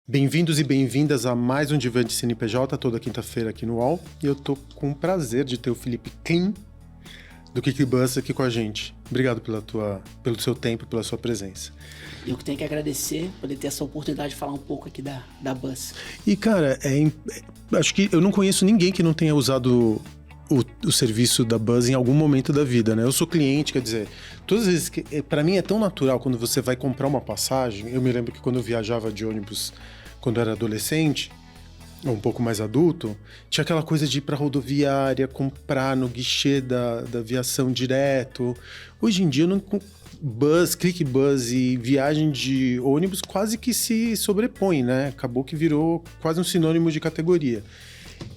Bem-vindos e bem-vindas a mais um Divã de CNPJ, toda quinta-feira aqui no UOL. E eu tô com o prazer de ter o Felipe Klim, do KickBuzz, aqui com a gente. Obrigado pelo seu tempo, pela sua presença. Eu que tenho que agradecer por ter essa oportunidade de falar um pouco aqui da Buzz. E, cara, acho que eu não conheço ninguém que não tenha usado o serviço da Buzz em algum momento da vida, né? Eu sou cliente, quer dizer, todas as vezes pra mim é tão natural quando você vai comprar uma passagem. Eu me lembro que quando eu viajava de ônibus, quando eu era adolescente, ou um pouco mais adulto, tinha aquela coisa de ir pra rodoviária, comprar no guichê da aviação direto. Hoje em dia, Buzz, KickBuzz e viagem de ônibus quase que se sobrepõem, né? Acabou que virou quase um sinônimo de categoria.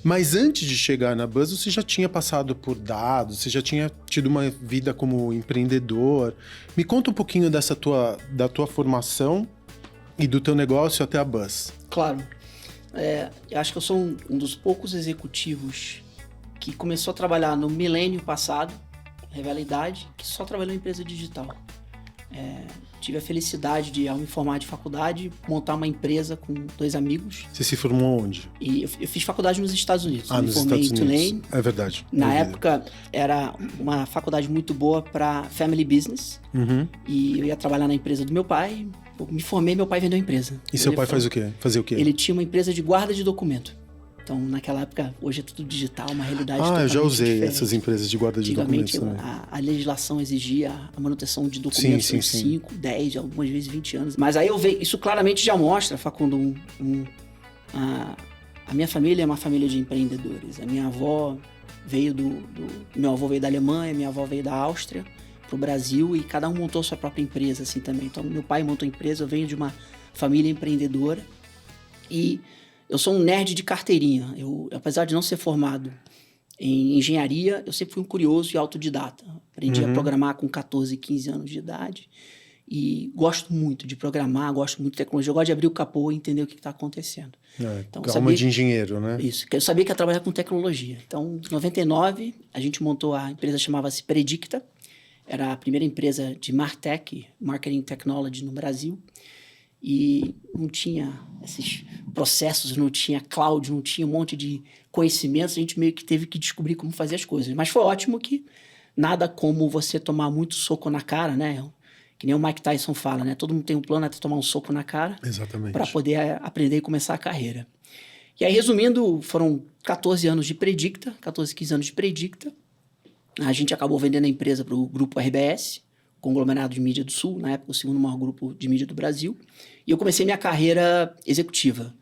Mas antes de chegar na Buzz, você já tinha passado por dados, você já tinha tido uma vida como empreendedor. Me conta um pouquinho da tua formação e do teu negócio até a Buzz. Claro. Eu acho que eu sou um dos poucos executivos que começou a trabalhar no milênio passado, revela a idade, que só trabalhou em empresa digital. Tive a felicidade de, ao me formar de faculdade, montar uma empresa com 2 amigos. Você se formou onde? E eu fiz faculdade nos Estados Unidos. Me nos formei Estados Unidos. Tulane. É verdade. Na época, era uma faculdade muito boa para family business. Uhum. E eu ia trabalhar na empresa do meu pai. Eu me formei, meu pai vendeu a empresa. E seu pai faz o quê? Fazia o quê? Ele tinha uma empresa de guarda de documento. Então, naquela época, hoje é tudo digital, uma realidade totalmente eu já usei diferente. essas empresas de guarda de documentos também. A legislação exigia a manutenção de documentos por 5, 10, algumas vezes 20 anos. Mas aí isso claramente já mostra, Facundo, a minha família é uma família de empreendedores. A minha avó veio meu avô veio da Alemanha, minha avó veio da Áustria para o Brasil, e cada um montou sua própria empresa assim também. Então, meu pai montou a empresa, eu venho de uma família empreendedora e eu sou um nerd de carteirinha. Apesar de não ser formado em engenharia, eu sempre fui um curioso e autodidata. Aprendi a programar com 14, 15 anos de idade. E gosto muito de programar, gosto muito de tecnologia. Eu gosto de abrir o capô e entender o que está acontecendo. Então, alma de engenheiro, né? Isso. Eu sabia que ia trabalhar com tecnologia. Então, em 99, a gente montou a empresa, chamava-se Predicta. Era a primeira empresa de Martech, Marketing Technology, no Brasil. E não tinha esses processos, não tinha cloud, não tinha um monte de conhecimentos. A gente meio que teve que descobrir como fazer as coisas. Mas foi ótimo que nada como você tomar muito soco na cara, né? Que nem o Mike Tyson fala, né? Todo mundo tem um plano até tomar um soco na cara. Exatamente. Para poder aprender e começar a carreira. E aí, resumindo, foram 14 anos de Predicta, 14, 15 anos de Predicta. A gente acabou vendendo a empresa para o grupo RBS, conglomerado de mídia do Sul, na época o segundo maior grupo de mídia do Brasil. E eu comecei minha carreira executiva.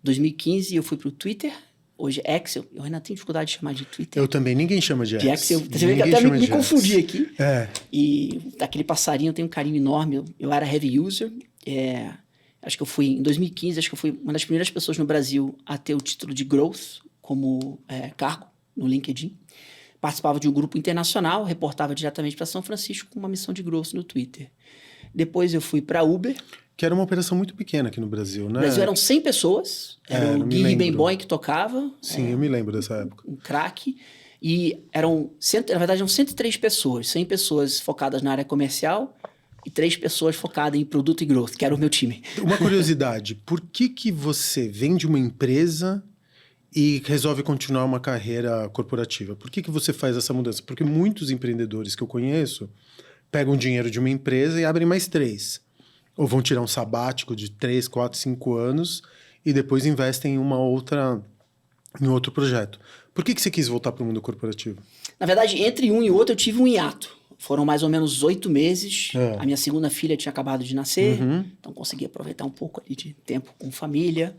Em 2015 eu fui para o Twitter, hoje X, eu ainda tenho dificuldade de chamar de Twitter. Eu também, ninguém chama de X. Você vê que até me confundi aqui. E daquele passarinho eu tenho um carinho enorme, eu era heavy user. Acho que eu fui, em 2015, uma das primeiras pessoas no Brasil a ter o título de Growth como cargo no LinkedIn. Participava de um grupo internacional, reportava diretamente para São Francisco com uma missão de growth no Twitter. Depois eu fui para Uber. Que era uma operação muito pequena aqui no Brasil, né? No Brasil eram 100 pessoas. Era o Gui Ribemboim que tocava. Sim, eu me lembro dessa época. Um craque. E na verdade, eram 103 pessoas. 100 pessoas focadas na área comercial e 3 pessoas focadas em produto e growth, que era o meu time. Uma curiosidade, por que você vende uma empresa e resolve continuar uma carreira corporativa? Por que você faz essa mudança? Porque muitos empreendedores que eu conheço pegam dinheiro de uma empresa e abrem mais 3. Ou vão tirar um sabático de 3, 4, 5 anos e depois investem em em outro projeto. Por que você quis voltar para o mundo corporativo? Na verdade, entre um e outro eu tive um hiato. Foram mais ou menos 8 meses. A minha segunda filha tinha acabado de nascer, então consegui aproveitar um pouco ali de tempo com família.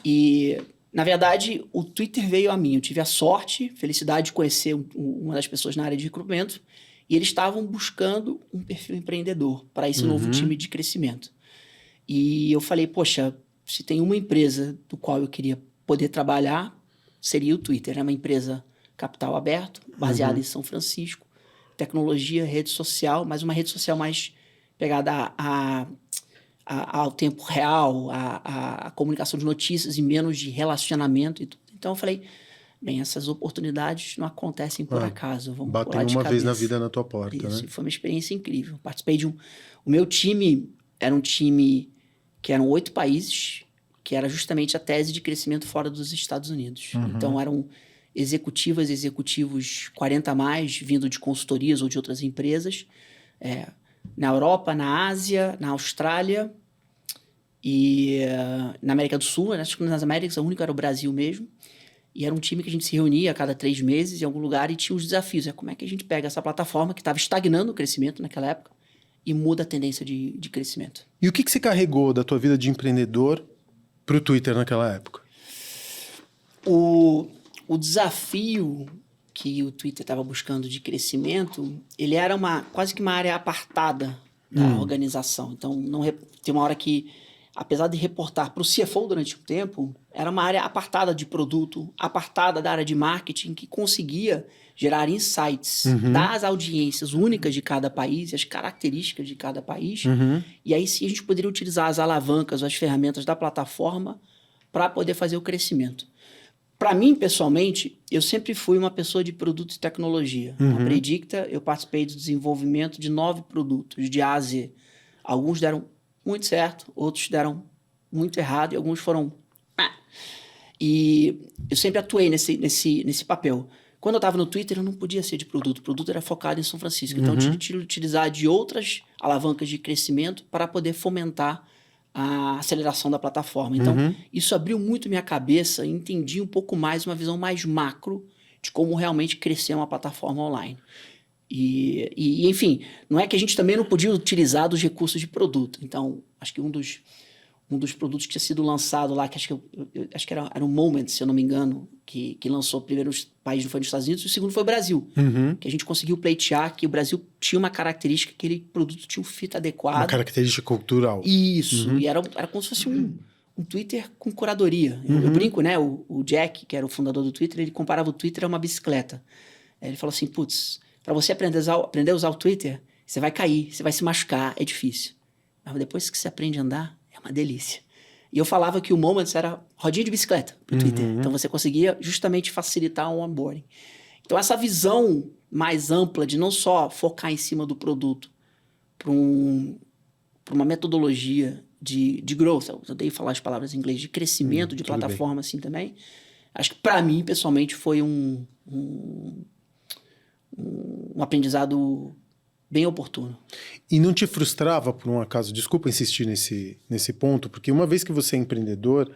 E, na verdade, o Twitter veio a mim. Eu tive a sorte, felicidade de conhecer uma das pessoas na área de recrutamento. E eles estavam buscando um perfil empreendedor para esse novo time de crescimento. E eu falei, poxa, se tem uma empresa do qual eu queria poder trabalhar, seria o Twitter. É uma empresa capital aberto, baseada em São Francisco, tecnologia, rede social, mas uma rede social mais pegada ao tempo real, a comunicação de notícias e menos de relacionamento e tudo. Então eu falei, bem, essas oportunidades não acontecem por acaso. Vamos batem uma vez na vida na tua porta, isso, né? e foi uma experiência incrível. Participei de o meu time era um time que eram 8 países, que era justamente a tese de crescimento fora dos Estados Unidos. Então, eram executivos 40 a mais, vindo de consultorias ou de outras empresas, na Europa, na Ásia, na Austrália e na América do Sul. Acho que nas Américas, o único era o Brasil mesmo. E era um time que a gente se reunia a cada 3 meses em algum lugar e tinha os desafios. Como é que a gente pega essa plataforma que estava estagnando o crescimento naquela época e muda a tendência de crescimento. E o que você carregou da tua vida de empreendedor para o Twitter naquela época? O desafio que o Twitter estava buscando de crescimento, ele era quase que uma área apartada da organização. Então, tem uma hora que, apesar de reportar para o CFO durante um tempo, era uma área apartada de produto, apartada da área de marketing, que conseguia gerar insights das audiências únicas de cada país, as características de cada país. E aí sim a gente poderia utilizar as alavancas, as ferramentas da plataforma para poder fazer o crescimento. Para mim, pessoalmente, eu sempre fui uma pessoa de produto e tecnologia. Na Predicta, eu participei do desenvolvimento de 9 produtos, de A a Z. Alguns deram muito certo, outros deram muito errado e alguns foram... E eu sempre atuei nesse papel. Quando eu estava no Twitter, eu não podia ser de produto. O produto era focado em São Francisco. Então, eu tinha que utilizar de outras alavancas de crescimento para poder fomentar a aceleração da plataforma. Então, isso abriu muito minha cabeça e entendi um pouco mais, uma visão mais macro de como realmente crescer uma plataforma online. E, enfim, não é que a gente também não podia utilizar dos recursos de produto. Então, acho que um dos produtos que tinha sido lançado lá, que acho que era o Moment, se eu não me engano, que lançou o primeiro país foi nos Estados Unidos e o segundo foi o Brasil. Que a gente conseguiu pleitear que o Brasil tinha uma característica, que aquele produto tinha um fit adequado. Uma característica cultural. Isso, e era como se fosse um Twitter com curadoria. Eu brinco, né? O Jack, que era o fundador do Twitter, ele comparava o Twitter a uma bicicleta. Ele falou assim, putz, para você aprender a usar o Twitter, você vai cair, você vai se machucar, é difícil. Mas depois que você aprende a andar, é uma delícia. E eu falava que o Moments era rodinha de bicicleta pro Twitter. Então você conseguia justamente facilitar o onboarding. Então essa visão mais ampla de não só focar em cima do produto para uma metodologia de growth, eu odeio falar as palavras em inglês, de crescimento de plataforma assim também, acho que para mim, pessoalmente, foi um aprendizado bem oportuno. E não te frustrava, por um acaso, desculpa insistir nesse ponto, porque uma vez que você é empreendedor,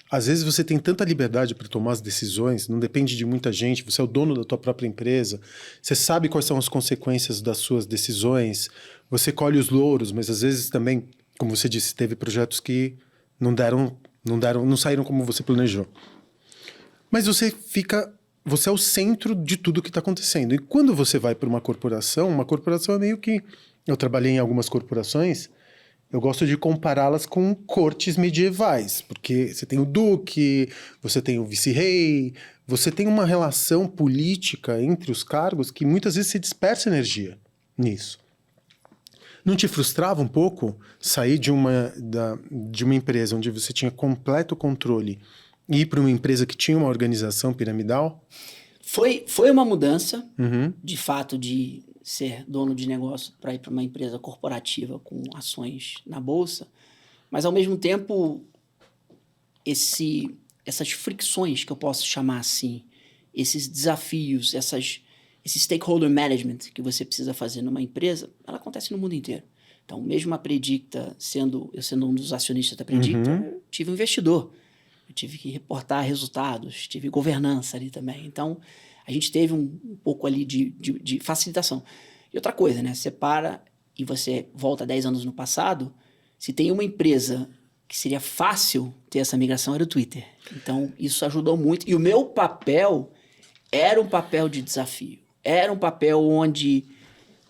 às vezes você tem tanta liberdade para tomar as decisões, não depende de muita gente, você é o dono da tua própria empresa, você sabe quais são as consequências das suas decisões, você colhe os louros, mas às vezes também, como você disse, teve projetos que não saíram como você planejou. Mas você é o centro de tudo que está acontecendo. E quando você vai para uma corporação é meio que... Eu trabalhei em algumas corporações, eu gosto de compará-las com cortes medievais, porque você tem o duque, você tem o vice-rei, você tem uma relação política entre os cargos que muitas vezes se dispersa energia nisso. Não te frustrava um pouco sair de uma empresa onde você tinha completo controle e ir para uma empresa que tinha uma organização piramidal? Foi uma mudança, de fato, de ser dono de negócio para ir para uma empresa corporativa com ações na bolsa, mas, ao mesmo tempo, essas fricções, que eu posso chamar assim, esses desafios, esse stakeholder management que você precisa fazer numa empresa, ela acontece no mundo inteiro. Então, mesmo a Predicta, eu sendo um dos acionistas da Predicta, eu tive um investidor. Eu tive que reportar resultados, tive governança ali também. Então, a gente teve um pouco ali de facilitação. E outra coisa, né? Você para e você volta 10 anos no passado, se tem uma empresa que seria fácil ter essa migração, era o Twitter. Então, isso ajudou muito. E o meu papel era um papel de desafio. Era um papel onde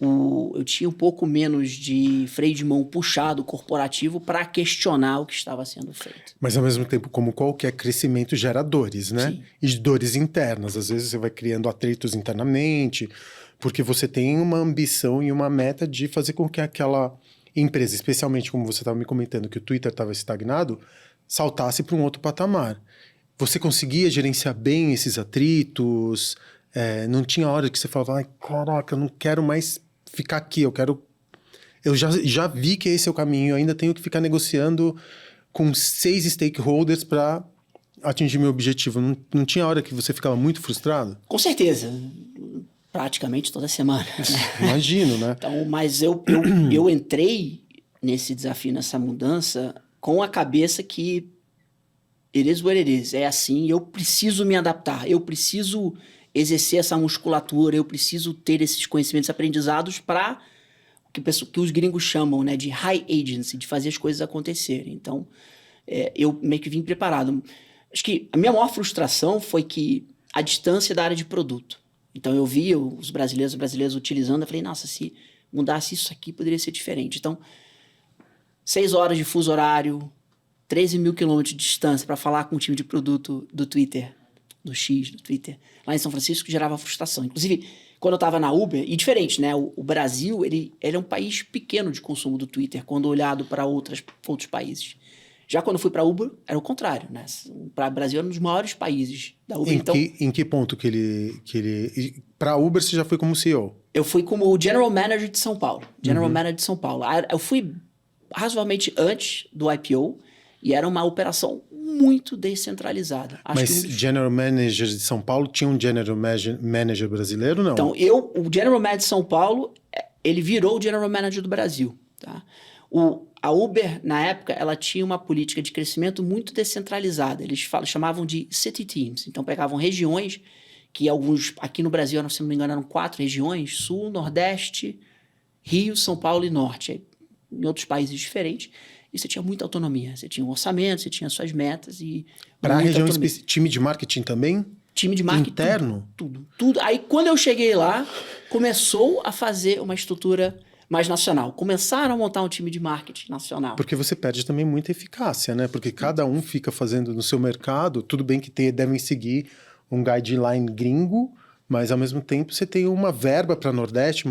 eu tinha um pouco menos de freio de mão puxado corporativo para questionar o que estava sendo feito. Mas, ao mesmo tempo, como qualquer crescimento, gera dores, né? Sim. E dores internas. Às vezes você vai criando atritos internamente, porque você tem uma ambição e uma meta de fazer com que aquela empresa, especialmente como você estava me comentando, que o Twitter estava estagnado, saltasse para um outro patamar. você conseguia gerenciar bem esses atritos? Não tinha hora que você falava, ai, caraca, eu não quero mais ficar aqui, eu já vi que esse é o caminho, eu ainda tenho que ficar negociando com 6 stakeholders para atingir meu objetivo. Não tinha hora que você ficava muito frustrado? Com certeza. Praticamente toda semana. Imagino, né? Então, mas eu entrei nesse desafio, nessa mudança, com a cabeça que it is what it is. É assim, eu preciso me adaptar, eu preciso exercer essa musculatura, eu preciso ter esses conhecimentos aprendizados para que os gringos chamam, né, de high agency, de fazer as coisas acontecerem. Então, eu meio que vim preparado. Acho que a minha maior frustração foi que a distância da área de produto. Então, eu via os brasileiros utilizando, eu falei, nossa, se mudasse isso aqui, poderia ser diferente. Então, 6 horas de fuso horário, 13 mil quilômetros de distância para falar com o time de produto do Twitter, do Twitter, lá em São Francisco, gerava frustração. Inclusive, quando eu estava na Uber, e diferente, né? O Brasil, ele é um país pequeno de consumo do Twitter, quando olhado para outros países. Já quando eu fui para Uber, era o contrário, né? Para o Brasil, era um dos maiores países da Uber. Em que ponto que ele... Para Uber, você já foi como CEO? Eu fui como General Manager de São Paulo. Manager de São Paulo. Eu fui razoavelmente antes do IPO, e era uma operação muito descentralizada. Mas General Manager de São Paulo tinha um General Manager brasileiro, não? Então, o General Manager de São Paulo, ele virou o General Manager do Brasil. Tá? A Uber, na época, ela tinha uma política de crescimento muito descentralizada. Eles chamavam de city teams. Então, pegavam regiões, que aqui no Brasil, se não me engano, eram 4 regiões, Sul, Nordeste, Rio, São Paulo e Norte. Em outros países diferentes. E você tinha muita autonomia. Você tinha um orçamento, você tinha suas metas e... Para a região específica, time de marketing também? Time de marketing. Interno? Tudo. Aí, quando eu cheguei lá, começou a fazer uma estrutura mais nacional. Começaram a montar um time de marketing nacional. Porque você perde também muita eficácia, né? Porque cada um fica fazendo no seu mercado. Tudo bem que devem seguir um guideline gringo, mas ao mesmo tempo você tem uma verba para Nordeste,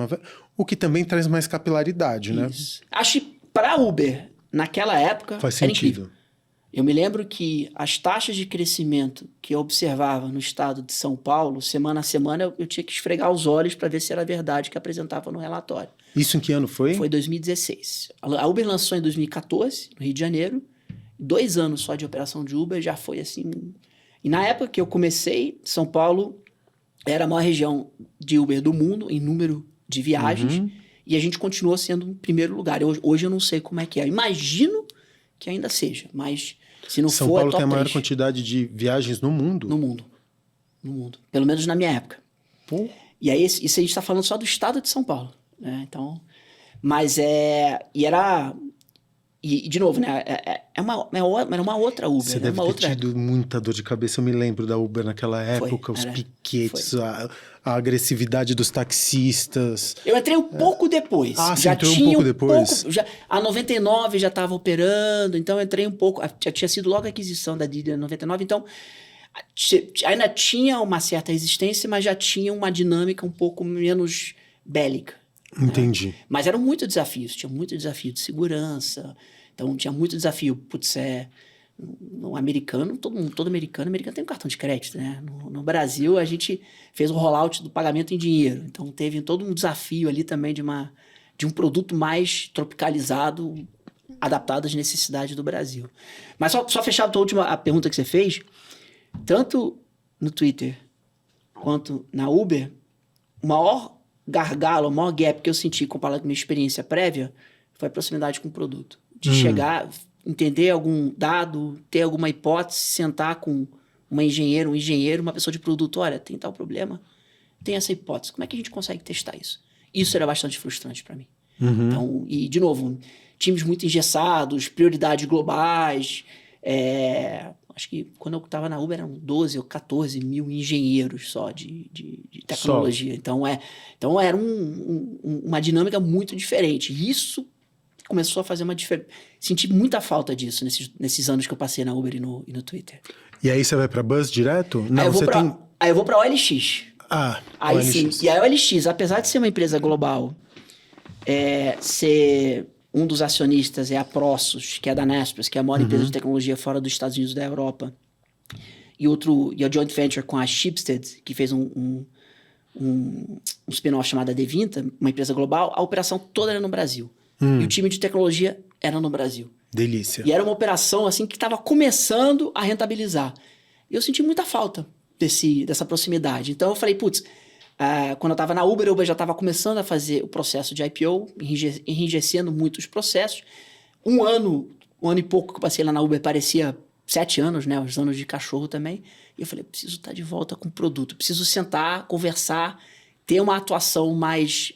o que também traz mais capilaridade, né? Isso. Acho que para Uber, naquela época, faz era sentido. Incrível. Eu me lembro que as taxas de crescimento que eu observava no estado de São Paulo, semana a semana, eu tinha que esfregar os olhos para ver se era verdade que apresentava no relatório. Isso em que ano foi? Foi 2016. A Uber lançou em 2014, no Rio de Janeiro. 2 anos só de operação de Uber, já foi assim... E na época que eu comecei, São Paulo era a maior região de Uber do mundo, em número de viagens, e a gente continuou sendo em primeiro lugar. Hoje eu não sei como é que é. Imagino que ainda seja, mas se não São for, Paulo é top tem a maior 3. quantidade de viagens no mundo? No mundo. Pelo menos na minha época. Pô. E aí, isso a gente está falando só do estado de São Paulo, né? Então, mas E era... E, de novo, né? Era uma outra Uber. Você deve ter tido muita dor de cabeça. Eu me lembro da Uber naquela época, os piquetes, a agressividade dos taxistas. Eu entrei um pouco depois. Você entrou um pouco depois? A 99 já estava operando, então eu entrei um pouco... Já tinha sido logo a aquisição da Didi em 99, então ainda tinha uma certa resistência, mas já tinha uma dinâmica um pouco menos bélica. Entendi. Né? Mas eram muitos desafios. Tinha muito desafio de segurança. Então, tinha muito desafio. No americano, todo americano tem um cartão de crédito, né? No Brasil, a gente fez o rollout do pagamento em dinheiro. Então, teve todo um desafio ali também de um produto mais tropicalizado, adaptado às necessidades do Brasil. Mas só fechado a última pergunta que você fez, tanto no Twitter quanto na Uber, o maior gargalo, o maior gap que eu senti comparado com a minha experiência prévia foi a proximidade com o produto. De chegar, entender algum dado, ter alguma hipótese, sentar com um engenheiro, uma pessoa de produto, olha, tem tal problema, tem essa hipótese, como é que a gente consegue testar isso? Isso era bastante frustrante para mim. Então, e, de novo, times muito engessados, prioridades globais, acho que quando eu estava na Uber eram 12 ou 14 mil engenheiros só de tecnologia. Então era uma dinâmica muito diferente. E isso começou a fazer uma diferença. Senti muita falta disso nesses anos que eu passei na Uber e no Twitter. E aí você vai para Buzz direto? Não, aí eu vou para a OLX. Aí OLX. Sim. E a OLX, apesar de ser uma empresa global, ser... Um dos acionistas é a Prosus, que é da Naspers, que é a maior empresa de tecnologia fora dos Estados Unidos e da Europa. e a joint venture com a Schibsted, que fez um spin-off chamado Devinta, uma empresa global, a operação toda era no Brasil. E o time de tecnologia era no Brasil. Delícia. E era uma operação assim que estava começando a rentabilizar. E eu senti muita falta dessa proximidade. Então eu falei, putz, quando eu estava na Uber, a Uber já estava começando a fazer o processo de IPO, enrijecendo muito os processos. Um ano e pouco que eu passei lá na Uber parecia 7 anos, né? Os anos de cachorro também. E eu falei, preciso estar de volta com o produto. Preciso sentar, conversar, ter uma atuação mais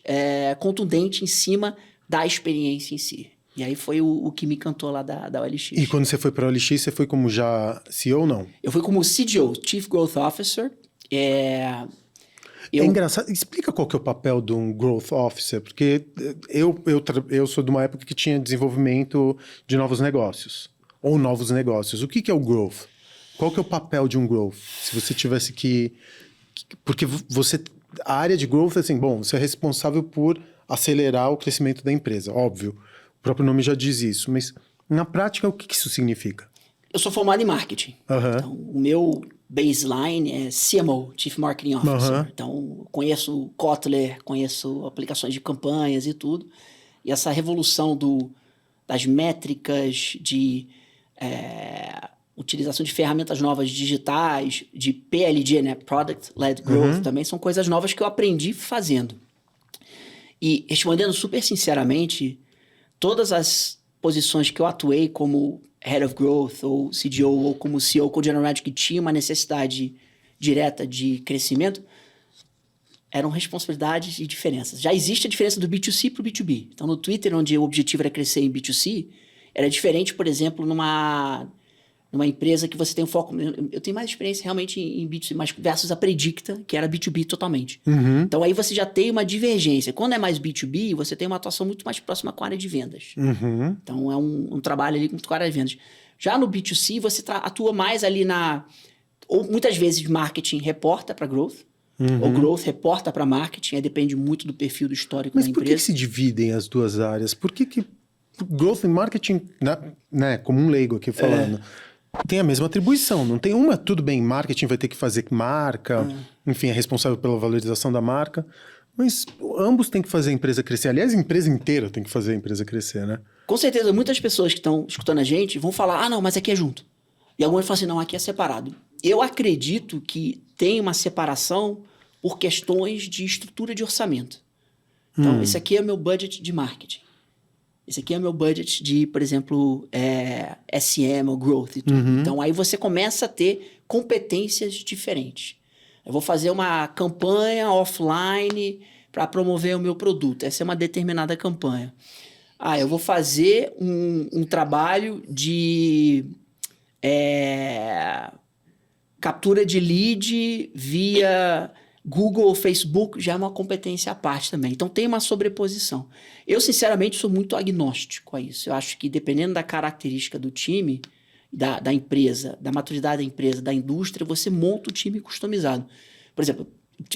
contundente em cima da experiência em si. E aí foi o que me encantou lá da OLX. E quando você foi para a OLX, você foi como já CEO ou não? Eu fui como CGO, Chief Growth Officer. É engraçado. Explica qual que é o papel de um Growth Officer, porque eu sou de uma época que tinha desenvolvimento de novos negócios, ou novos negócios. O que é o Growth? Qual que é o papel de um Growth? Se você tivesse que... Porque a área de Growth é assim, bom, você é responsável por acelerar o crescimento da empresa, óbvio. O próprio nome já diz isso, mas na prática, o que isso significa? Eu sou formado em marketing. Então, o meu baseline é CMO, Chief Marketing Officer. Então, conheço Kotler, conheço aplicações de campanhas e tudo. E essa revolução das métricas, de utilização de ferramentas novas digitais, de PLG, né? Product-Led Growth, também são coisas novas que eu aprendi fazendo. E respondendo super sinceramente, todas as posições que eu atuei como Head of Growth, ou CGO, ou como CEO, Co-General Manager, que tinha uma necessidade direta de crescimento, eram responsabilidades e diferenças. Já existe a diferença do B2C para o B2B. Então, no Twitter, onde o objetivo era crescer em B2C, era diferente, por exemplo, numa empresa que você tem um foco... Eu tenho mais experiência realmente em B2C, mas versus a Predicta, que era B2B totalmente. Então, aí você já tem uma divergência. Quando é mais B2B, você tem uma atuação muito mais próxima com a área de vendas. Então, é um trabalho ali com a área de vendas. Já no B2C, você atua mais ali ou muitas vezes marketing reporta para growth, ou growth reporta para marketing, aí depende muito do perfil do histórico da empresa. Mas por que se dividem as duas áreas? Por que growth e marketing, né, como um leigo aqui falando... Tem a mesma atribuição, não tem uma, tudo bem, marketing vai ter que fazer marca, enfim, é responsável pela valorização da marca, mas ambos têm que fazer a empresa crescer. Aliás, a empresa inteira tem que fazer a empresa crescer, né? Com certeza, muitas pessoas que estão escutando a gente vão falar, não, mas aqui é junto. E algumas falam assim, não, aqui é separado. Eu acredito que tem uma separação por questões de estrutura de orçamento. Então, esse aqui é o meu budget de marketing. Esse aqui é o meu budget de, por exemplo, SM ou growth e tudo. Então, aí você começa a ter competências diferentes. Eu vou fazer uma campanha offline para promover o meu produto. Essa é uma determinada campanha. Eu vou fazer um trabalho de captura de lead via... Google ou Facebook já é uma competência à parte também. Então, tem uma sobreposição. Eu, sinceramente, sou muito agnóstico a isso. Eu acho que, dependendo da característica do time, da empresa, da maturidade da empresa, da indústria, você monta o time customizado. Por exemplo,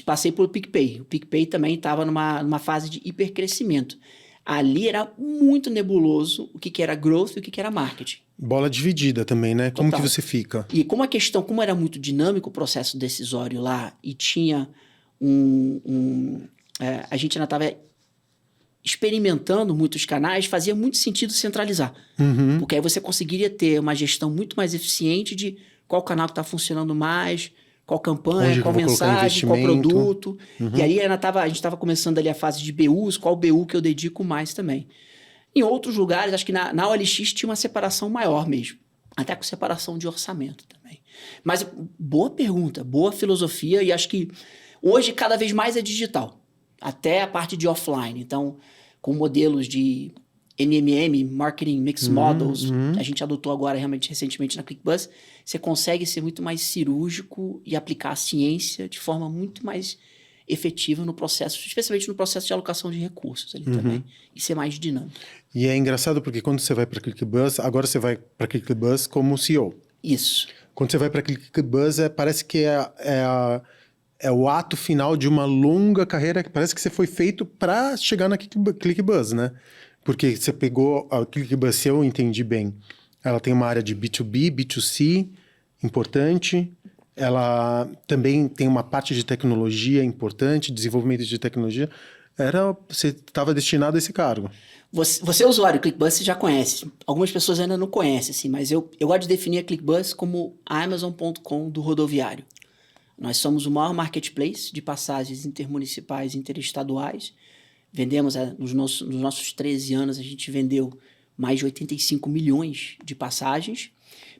passei pelo PicPay. O PicPay também estava numa fase de hipercrescimento. Ali era muito nebuloso o que era growth e o que era marketing. Bola dividida também, né? Como que você fica? E como era muito dinâmico o processo decisório lá e tinha a gente ainda estava experimentando muitos canais, fazia muito sentido centralizar. Porque aí você conseguiria ter uma gestão muito mais eficiente de qual canal que está funcionando mais, qual campanha, qual mensagem, qual produto. E aí a gente estava começando ali a fase de BUs, qual BU que eu dedico mais também. Em outros lugares, acho que na OLX tinha uma separação maior mesmo. Até com separação de orçamento também. Mas boa pergunta, boa filosofia. E acho que hoje cada vez mais é digital. Até a parte de offline. Então, com modelos de MMM, Marketing Mix Models, a gente adotou agora realmente recentemente na QuickBuzz, você consegue ser muito mais cirúrgico e aplicar a ciência de forma muito mais efetiva no processo, especialmente no processo de alocação de recursos ali também, e ser mais dinâmico. E é engraçado porque quando você vai para QuickBuzz, agora você vai para QuickBuzz como CEO. Isso. Quando você vai para QuickBuzz, parece que é o ato final de uma longa carreira que parece que você foi feito para chegar na QuickBuzz, né? Porque você pegou a QuickBuzz, se eu entendi bem, ela tem uma área de B2B, B2C importante, ela também tem uma parte de tecnologia importante, desenvolvimento de tecnologia. Você estava destinado a esse cargo. Você é usuário do ClickBus, você já conhece. Algumas pessoas ainda não conhecem, assim, mas eu gosto de definir a ClickBus como a Amazon.com do rodoviário. Nós somos o maior marketplace de passagens intermunicipais e interestaduais. Vendemos, nos nossos 13 anos, a gente vendeu mais de 85 milhões de passagens.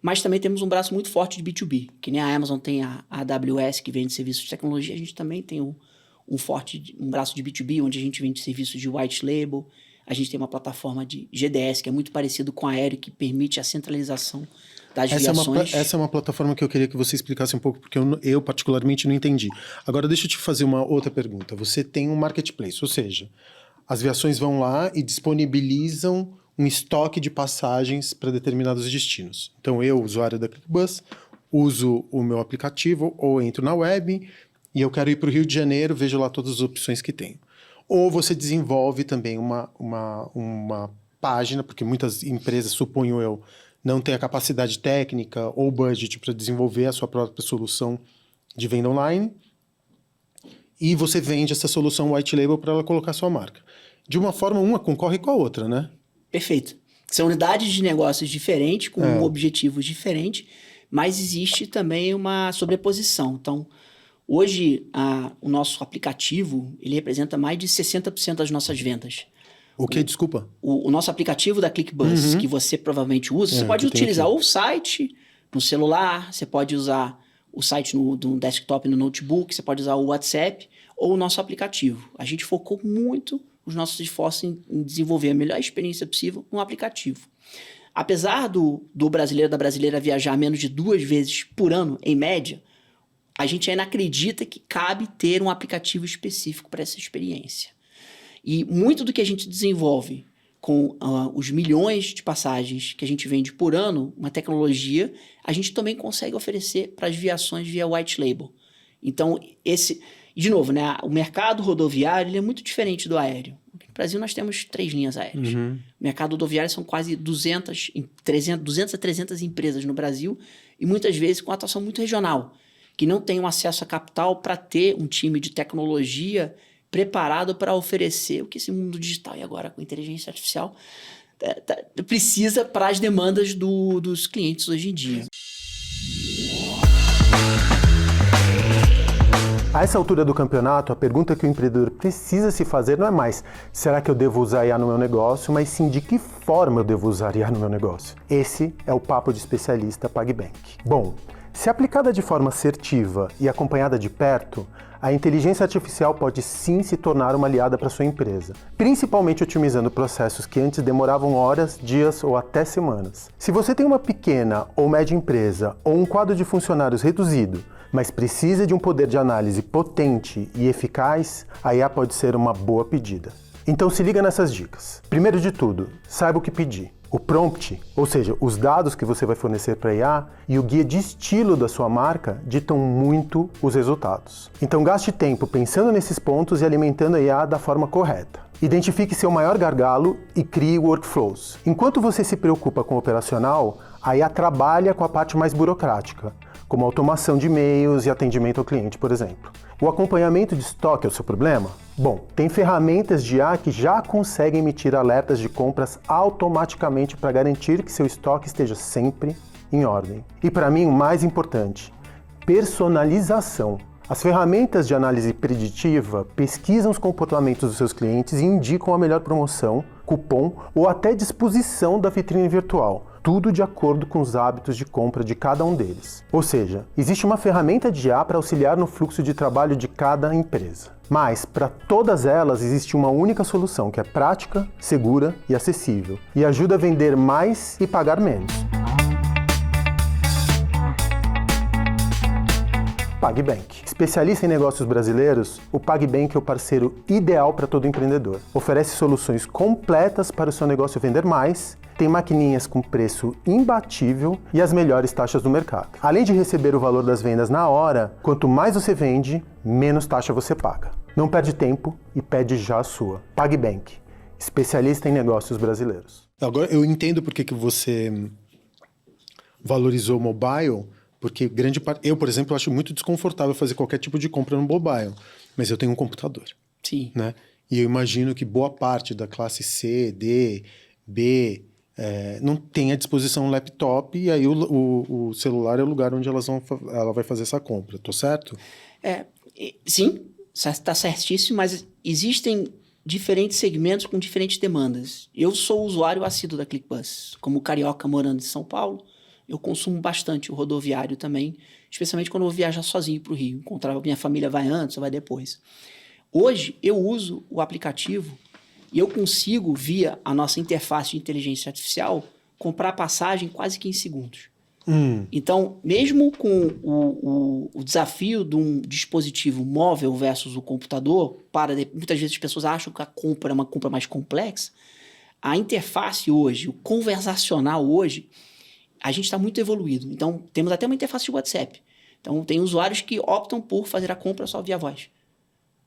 Mas também temos um braço muito forte de B2B. Que nem a Amazon tem a AWS, que vende serviços de tecnologia, a gente também tem um braço de B2B, onde a gente vende serviços de white label. A gente tem uma plataforma de GDS, que é muito parecido com a Aéreo, que permite a centralização das viações. Essa é uma plataforma que eu queria que você explicasse um pouco, porque eu particularmente não entendi. Agora, deixa eu te fazer uma outra pergunta. Você tem um marketplace, ou seja, as viações vão lá e disponibilizam um estoque de passagens para determinados destinos. Então, eu, usuário da ClickBus, uso o meu aplicativo ou entro na web e eu quero ir para o Rio de Janeiro, vejo lá todas as opções que tenho. Ou você desenvolve também uma página, porque muitas empresas, suponho eu, não têm a capacidade técnica ou budget para desenvolver a sua própria solução de venda online, e você vende essa solução white label para ela colocar a sua marca. De uma forma, uma concorre com a outra, né? Perfeito. São unidades de negócios diferentes, com objetivos diferentes, mas existe também uma sobreposição. Então, hoje, o nosso aplicativo, ele representa mais de 60% das nossas vendas. O que? Desculpa? O nosso aplicativo da ClickBus, que você provavelmente usa, você pode utilizar ou o site no celular, você pode usar o site no desktop, no notebook, você pode usar o WhatsApp ou o nosso aplicativo. A gente focou muito os nossos esforços em desenvolver a melhor experiência possível no aplicativo. Apesar do brasileiro, da brasileira viajar menos de 2 vezes por ano, em média, a gente ainda acredita que cabe ter um aplicativo específico para essa experiência. E muito do que a gente desenvolve com os milhões de passagens que a gente vende por ano, uma tecnologia, a gente também consegue oferecer para as viações via white label. Então, de novo, né, o mercado rodoviário ele é muito diferente do aéreo. No Brasil, nós temos 3 linhas aéreas. O mercado rodoviário são quase 200 a 300 empresas no Brasil e muitas vezes com atuação muito regional, que não tem um acesso a capital para ter um time de tecnologia preparado para oferecer o que esse mundo digital e agora com inteligência artificial precisa para as demandas dos clientes hoje em dia. A essa altura do campeonato, a pergunta que o empreendedor precisa se fazer não é mais será que eu devo usar IA no meu negócio, mas sim de que forma eu devo usar IA no meu negócio. Esse é o Papo de Especialista PagBank. Bom, se aplicada de forma assertiva e acompanhada de perto, a inteligência artificial pode sim se tornar uma aliada para sua empresa, principalmente otimizando processos que antes demoravam horas, dias ou até semanas. Se você tem uma pequena ou média empresa ou um quadro de funcionários reduzido, mas precisa de um poder de análise potente e eficaz, a IA pode ser uma boa pedida. Então se liga nessas dicas. Primeiro de tudo, saiba o que pedir. O prompt, ou seja, os dados que você vai fornecer para a IA e o guia de estilo da sua marca ditam muito os resultados. Então gaste tempo pensando nesses pontos e alimentando a IA da forma correta. Identifique seu maior gargalo e crie workflows. Enquanto você se preocupa com o operacional, a IA trabalha com a parte mais burocrática, como automação de e-mails e atendimento ao cliente, por exemplo. O acompanhamento de estoque é o seu problema? Bom, tem ferramentas de IA que já conseguem emitir alertas de compras automaticamente para garantir que seu estoque esteja sempre em ordem. E para mim, o mais importante, personalização. As ferramentas de análise preditiva pesquisam os comportamentos dos seus clientes e indicam a melhor promoção, cupom ou até disposição da vitrine virtual. Tudo de acordo com os hábitos de compra de cada um deles. Ou seja, existe uma ferramenta de IA para auxiliar no fluxo de trabalho de cada empresa. Mas, para todas elas, existe uma única solução, que é prática, segura e acessível, e ajuda a vender mais e pagar menos. PagBank. Especialista em negócios brasileiros, o PagBank é o parceiro ideal para todo empreendedor. Oferece soluções completas para o seu negócio vender mais, tem maquininhas com preço imbatível e as melhores taxas do mercado. Além de receber o valor das vendas na hora, quanto mais você vende, menos taxa você paga. Não perde tempo e pede já a sua. PagBank, especialista em negócios brasileiros. Agora eu entendo por que você valorizou o mobile, Porque grande parte... Eu, por exemplo, acho muito desconfortável fazer qualquer tipo de compra no mobile, mas eu tenho um computador. Sim. Né? E eu imagino que boa parte da classe C, D, B, não tem à disposição um laptop, e aí o celular é o lugar onde ela vai fazer essa compra. Tô certo? Sim, está certíssimo, mas existem diferentes segmentos com diferentes demandas. Eu sou usuário assíduo da ClickBus. Como carioca morando em São Paulo, eu consumo bastante o rodoviário também, especialmente quando eu vou viajar sozinho para o Rio. Encontrar minha família vai antes ou vai depois. Hoje, eu uso o aplicativo e eu consigo, via a nossa interface de inteligência artificial, comprar passagem quase que em segundos. Então, mesmo com o desafio de um dispositivo móvel versus o computador, muitas vezes as pessoas acham que a compra é uma compra mais complexa, a interface hoje, o conversacional hoje, a gente está muito evoluído. Então, temos até uma interface de WhatsApp. Então, tem usuários que optam por fazer a compra só via voz.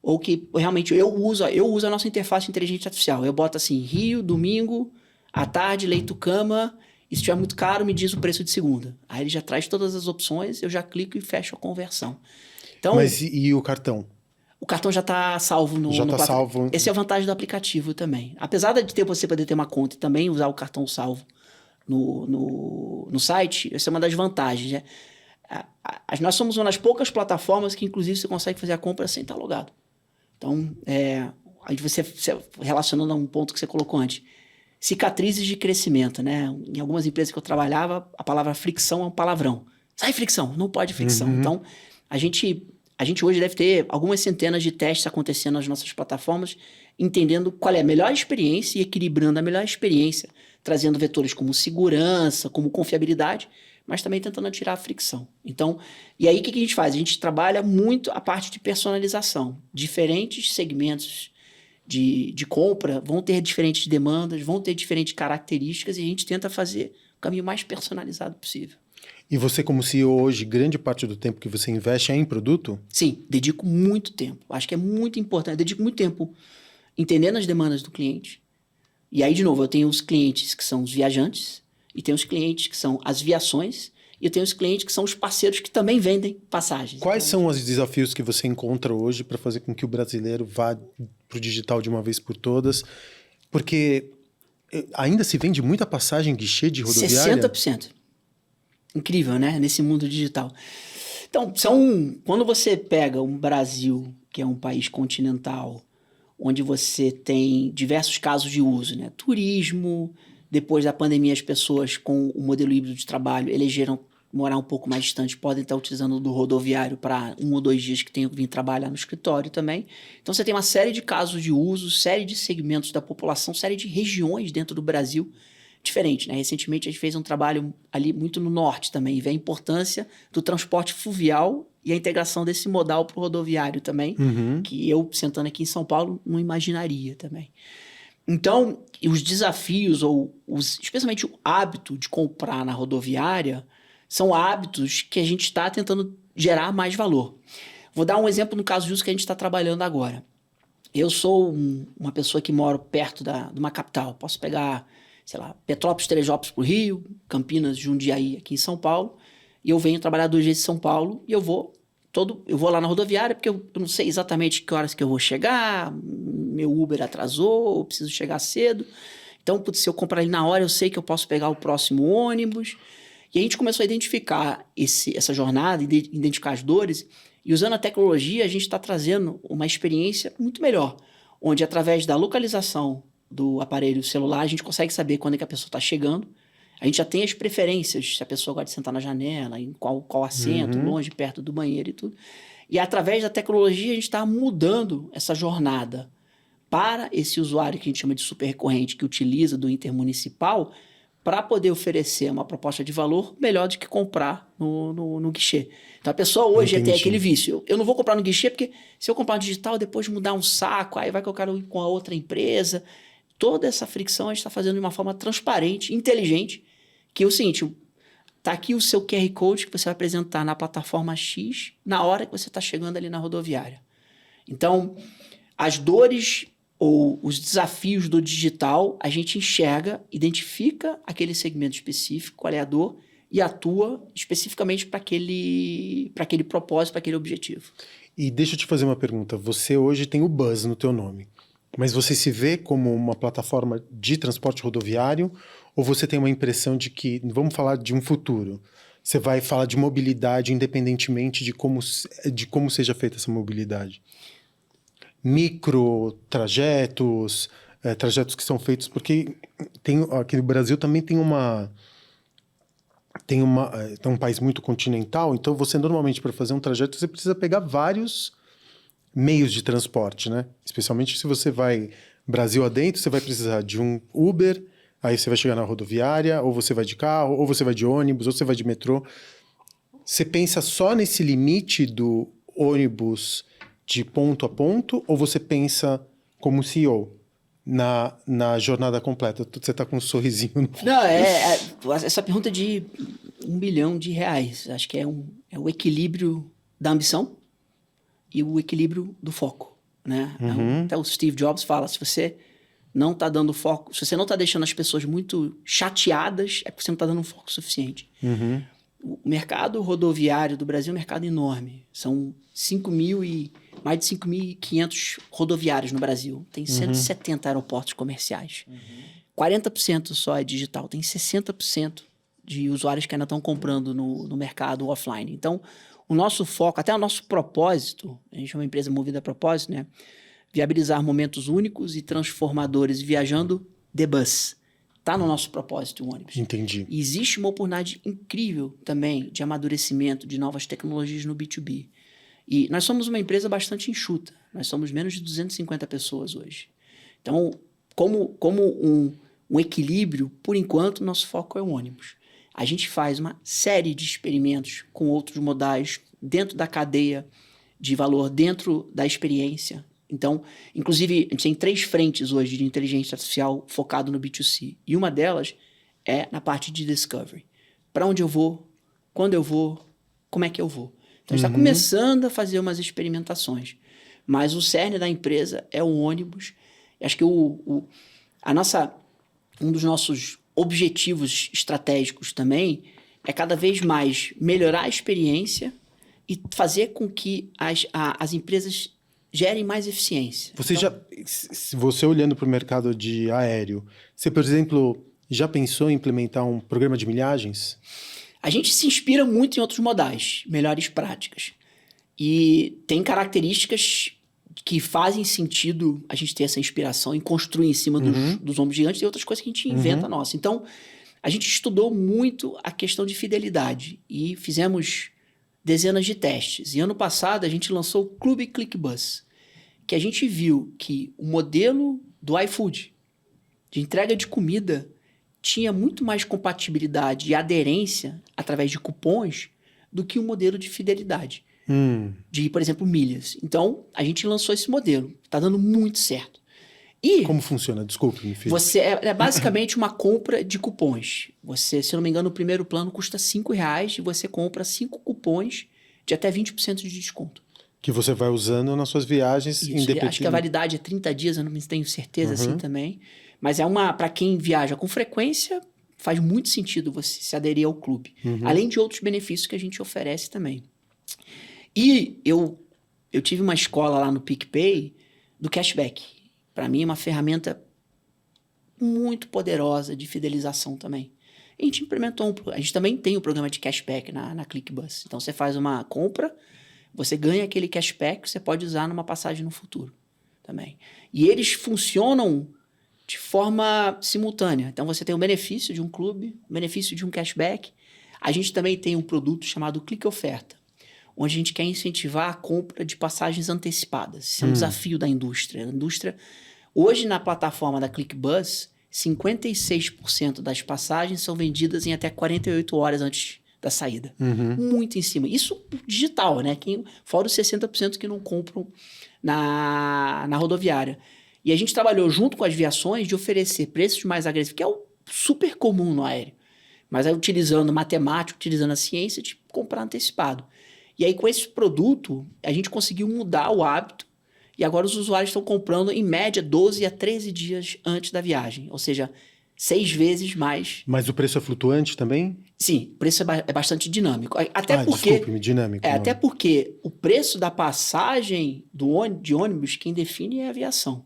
Ou que realmente eu uso a nossa interface de inteligência artificial. Eu boto assim, Rio, domingo, à tarde, leito cama, e se estiver muito caro, me diz o preço de segunda. Aí ele já traz todas as opções, eu já clico e fecho a conversão. Então, mas e o cartão? O cartão já está salvo no Já está salvo. Essa é a vantagem do aplicativo também. Apesar de você poder ter uma conta e também usar o cartão salvo no site, essa é uma das vantagens, né? Nós somos uma das poucas plataformas que, inclusive, você consegue fazer a compra sem estar logado. Então, aí você relacionando a um ponto que você colocou antes. Cicatrizes de crescimento, né? Em algumas empresas que eu trabalhava, a palavra fricção é um palavrão. Sai fricção, não pode fricção. Então, a gente hoje deve ter algumas centenas de testes acontecendo nas nossas plataformas, entendendo qual é a melhor experiência e equilibrando a melhor experiência, trazendo vetores como segurança, como confiabilidade, mas também tentando tirar a fricção. Então, e aí o que a gente faz? A gente trabalha muito a parte de personalização. Diferentes segmentos de compra vão ter diferentes demandas, vão ter diferentes características e a gente tenta fazer o caminho mais personalizado possível. E você, como CEO hoje, grande parte do tempo que você investe é em produto? Sim, dedico muito tempo. Acho que é muito importante. Dedico muito tempo entendendo as demandas do cliente. E aí, de novo, eu tenho os clientes que são os viajantes, e tenho os clientes que são as viações, e eu tenho os clientes que são os parceiros que também vendem passagens. Quais são os desafios que você encontra hoje para fazer com que o brasileiro vá para o digital de uma vez por todas? Porque ainda se vende muita passagem guichê de rodoviária? 60%. Incrível, né? Nesse mundo digital. Então, quando você pega um Brasil, que é um país continental, onde você tem diversos casos de uso, né? Turismo, depois da pandemia as pessoas com o modelo híbrido de trabalho elegeram morar um pouco mais distante, podem estar utilizando do rodoviário para 1 ou 2 dias que tenham que vir trabalhar no escritório também. Então você tem uma série de casos de uso, série de segmentos da população, série de regiões dentro do Brasil diferente, né? Recentemente a gente fez um trabalho ali muito no norte também, e vê a importância do transporte fluvial e a integração desse modal para o rodoviário também, que eu, sentando aqui em São Paulo, não imaginaria também. Então, os desafios, especialmente o hábito de comprar na rodoviária, são hábitos que a gente está tentando gerar mais valor. Vou dar um exemplo no caso de uso que a gente está trabalhando agora. Eu sou uma pessoa que moro perto de uma capital. Posso pegar, sei lá, Petrópolis, Teresópolis para o Rio, Campinas, Jundiaí aqui em São Paulo, e eu venho trabalhar 2 vezes em São Paulo e eu vou lá na rodoviária porque eu não sei exatamente que horas que eu vou chegar, meu Uber atrasou, eu preciso chegar cedo. Então, se eu comprar ali na hora, eu sei que eu posso pegar o próximo ônibus. E a gente começou a identificar essa jornada, identificar as dores, e usando a tecnologia, a gente está trazendo uma experiência muito melhor, onde através da localização do aparelho celular, a gente consegue saber quando é que a pessoa está chegando. A gente já tem as preferências, se a pessoa gosta de sentar na janela, em qual assento, longe, perto do banheiro e tudo. E através da tecnologia, a gente está mudando essa jornada para esse usuário que a gente chama de super recorrente, que utiliza do intermunicipal, para poder oferecer uma proposta de valor melhor do que comprar no guichê. Então, a pessoa hoje tem aquele vício. Eu não vou comprar no guichê porque se eu comprar no digital, depois mudar um saco, aí vai que eu quero ir com a outra empresa. Toda essa fricção a gente está fazendo de uma forma transparente, inteligente, que é o seguinte, está aqui o seu QR Code que você vai apresentar na plataforma X na hora que você está chegando ali na rodoviária. Então, as dores ou os desafios do digital, a gente enxerga, identifica aquele segmento específico, qual é a dor, e atua especificamente para aquele propósito, para aquele objetivo. E deixa eu te fazer uma pergunta. Você hoje tem o Buzz no teu nome, mas você se vê como uma plataforma de transporte rodoviário ou você tem uma impressão de que, vamos falar de um futuro, você vai falar de mobilidade independentemente de como seja feita essa mobilidade? Micro trajetos, trajetos que são feitos, porque aqui no Brasil também tem um país muito continental, então você normalmente para fazer um trajeto você precisa pegar vários meios de transporte, né? Especialmente se você vai Brasil adentro, você vai precisar de um Uber, aí você vai chegar na rodoviária, ou você vai de carro, ou você vai de ônibus, ou você vai de metrô. Você pensa só nesse limite do ônibus de ponto a ponto, ou você pensa como CEO na jornada completa? Você está com um sorrisinho no... Não, essa pergunta é de R$1 bilhão. Acho que é o equilíbrio da ambição e o equilíbrio do foco, né? Até o Steve Jobs fala, se você não está dando foco, se você não está deixando as pessoas muito chateadas, é porque você não está dando um foco suficiente. O mercado rodoviário do Brasil é um mercado enorme. São mais de 5.500 rodoviários no Brasil. Tem 170 aeroportos comerciais. 40% só é digital. Tem 60% de usuários que ainda estão comprando no mercado offline. Então, o nosso foco, até o nosso propósito, a gente é uma empresa movida a propósito, né? Viabilizar momentos únicos e transformadores viajando de bus. Está no nosso propósito o ônibus. Entendi. E existe uma oportunidade incrível também de amadurecimento de novas tecnologias no B2B. E nós somos uma empresa bastante enxuta. Nós somos menos de 250 pessoas hoje. Então, como um equilíbrio, por enquanto, nosso foco é o ônibus. A gente faz uma série de experimentos com outros modais dentro da cadeia de valor, dentro da experiência. Então, inclusive, a gente tem 3 frentes hoje de inteligência artificial focado no B2C. E uma delas é na parte de discovery. Para onde eu vou? Quando eu vou? Como é que eu vou? Então, a gente está começando a fazer umas experimentações. Mas o cerne da empresa é o ônibus. Acho que um dos nossos objetivos estratégicos também é cada vez mais melhorar a experiência e fazer com que as empresas gerem mais eficiência. Você olhando para o mercado de aéreo, você, por exemplo, já pensou em implementar um programa de milhagens? A gente se inspira muito em outros modais, melhores práticas. E tem características que fazem sentido a gente ter essa inspiração e construir em cima dos ombros gigantes e outras coisas que a gente inventa nossa. Então, a gente estudou muito a questão de fidelidade e fizemos dezenas de testes. E ano passado a gente lançou o Clube ClickBus, que a gente viu que o modelo do iFood, de entrega de comida, tinha muito mais compatibilidade e aderência através de cupons do que o modelo de fidelidade. De, por exemplo, milhas. Então, a gente lançou esse modelo. Está dando muito certo. E como funciona? Desculpe, me filho. É basicamente uma compra de cupons. Você, se não me engano, o primeiro plano custa R$5 e você compra 5 cupons de até 20% de desconto. Que você vai usando nas suas viagens, independente. Acho que a validade é 30 dias, eu não tenho certeza assim também. Mas para quem viaja com frequência, faz muito sentido você se aderir ao clube. Além de outros benefícios que a gente oferece também. E eu tive uma escola lá no PicPay do cashback. Para mim é uma ferramenta muito poderosa de fidelização também. A gente implementou a gente também tem o programa de cashback na ClickBus. Então você faz uma compra, você ganha aquele cashback que você pode usar numa passagem no futuro também. E eles funcionam de forma simultânea. Então você tem o benefício de um clube, o benefício de um cashback. A gente também tem um produto chamado Click Oferta, onde a gente quer incentivar a compra de passagens antecipadas. Isso é um desafio da indústria. A indústria, hoje na plataforma da ClickBus, 56% das passagens são vendidas em até 48 horas antes da saída. Muito em cima. Isso digital, né? Fora os 60% que não compram na rodoviária. E a gente trabalhou junto com as viações de oferecer preços mais agressivos, que é o super comum no aéreo. Mas aí utilizando matemática, utilizando a ciência de comprar antecipado. E aí, com esse produto, a gente conseguiu mudar o hábito e agora os usuários estão comprando, em média, 12 a 13 dias antes da viagem. Ou seja, 6 vezes mais. Mas o preço é flutuante também? Sim, o preço é bastante dinâmico. Até porque, desculpe-me, dinâmico. até porque o preço da passagem de ônibus, quem define é a aviação.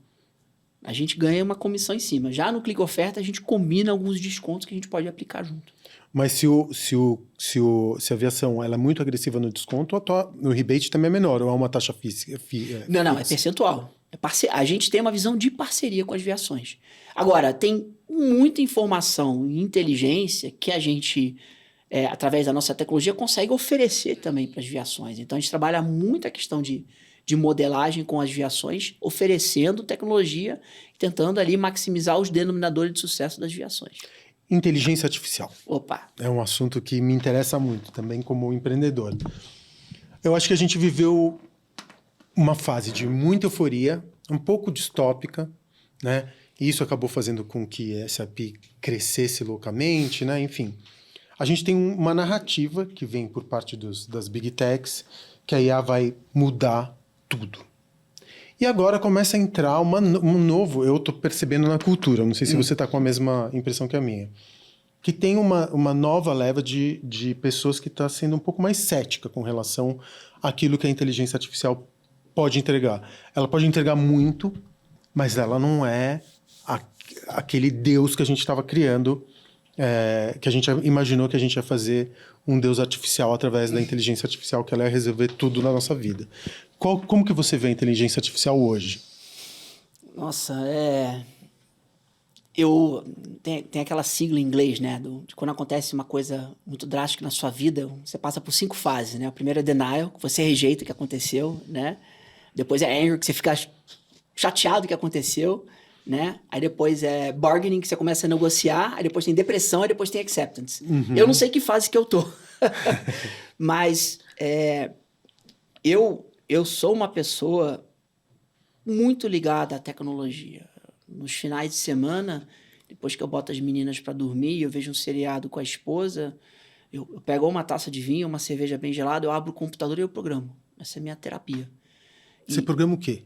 A gente ganha uma comissão em cima. Já no Clique Oferta, a gente combina alguns descontos que a gente pode aplicar junto. Mas se a aviação ela é muito agressiva no desconto, o rebate também é menor, ou é uma taxa física? Não, é percentual. A gente tem uma visão de parceria com as viações. Agora, tem muita informação e inteligência que a gente, através da nossa tecnologia, consegue oferecer também para as viações. Então, a gente trabalha muito a questão de modelagem com as viações, oferecendo tecnologia, tentando ali maximizar os denominadores de sucesso das viações. Inteligência artificial. Opa! É um assunto que me interessa muito, também como empreendedor. Eu acho que a gente viveu uma fase de muita euforia, um pouco distópica, né? E isso acabou fazendo com que a SAP crescesse loucamente, né? Enfim, a gente tem uma narrativa que vem por parte das Big Techs, que a IA vai mudar tudo. E agora começa a entrar um novo, eu estou percebendo na cultura, não sei se você está com a mesma impressão que a minha, que tem uma nova leva de pessoas que está sendo um pouco mais cética com relação àquilo que a inteligência artificial pode entregar. Ela pode entregar muito, mas ela não é aquele Deus que a gente estava criando, que a gente imaginou que a gente ia fazer um Deus artificial através da inteligência artificial, que ela ia resolver tudo na nossa vida. Como que você vê a inteligência artificial hoje? Nossa, tem aquela sigla em inglês, né? De quando acontece uma coisa muito drástica na sua vida, você passa por 5 fases, né? A primeira é denial, que você rejeita o que aconteceu, né? Depois é anger, que você fica chateado do que aconteceu, né? Aí depois é bargaining, que você começa a negociar. Aí depois tem depressão, aí depois tem acceptance. Uhum. Eu não sei que fase que eu tô. Mas eu sou uma pessoa muito ligada à tecnologia. Nos finais de semana, depois que eu boto as meninas para dormir, eu vejo um seriado com a esposa, eu pego uma taça de vinho, uma cerveja bem gelada, eu abro o computador e eu programo. Essa é a minha terapia. Você programa o quê?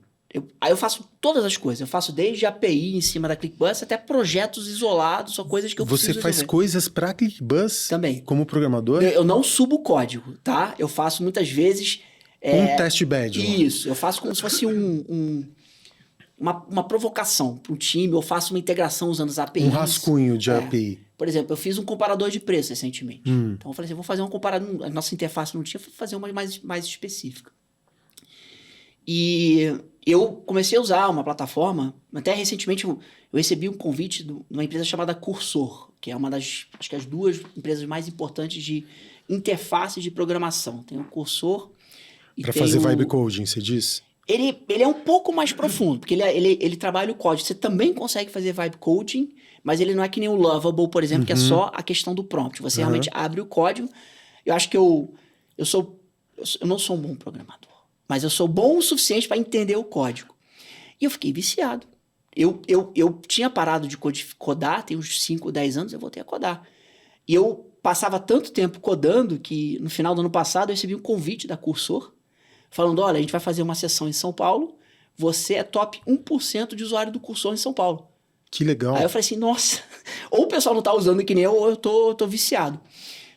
Aí eu faço todas as coisas. Eu faço desde API em cima da ClickBus até projetos isolados, só coisas que eu preciso Você faz resolver. coisas para ClickBus também como programador? Eu não subo o código, tá? Eu faço muitas vezes... Um test bed. Isso. Eu faço como se fosse uma provocação para um time. Eu faço uma integração usando as APIs. Um rascunho de API. Por exemplo, eu fiz um comparador de preço recentemente. Então eu falei assim, vou fazer um comparador... A nossa interface não tinha, vou fazer uma mais específica. E eu comecei a usar uma plataforma, até recentemente eu recebi um convite de uma empresa chamada Cursor, que é uma das, acho que as 2 empresas mais importantes de interface de programação. Tem o Cursor e para fazer vibe coding, você diz? Ele é um pouco mais profundo, porque ele trabalha o código. Você também consegue fazer vibe coding, mas ele não é que nem o Lovable, por exemplo, que é só a questão do prompt. Você realmente abre o código. Eu acho que eu não sou um bom programador, mas eu sou bom o suficiente para entender o código. E eu fiquei viciado. Eu tinha parado de codar, tem uns 5, 10 anos, eu voltei a codar. E eu passava tanto tempo codando que no final do ano passado eu recebi um convite da Cursor, falando, olha, a gente vai fazer uma sessão em São Paulo, você é top 1% de usuário do Cursor em São Paulo. Que legal. Aí eu falei assim, nossa, ou o pessoal não tá usando que nem eu, ou eu tô viciado.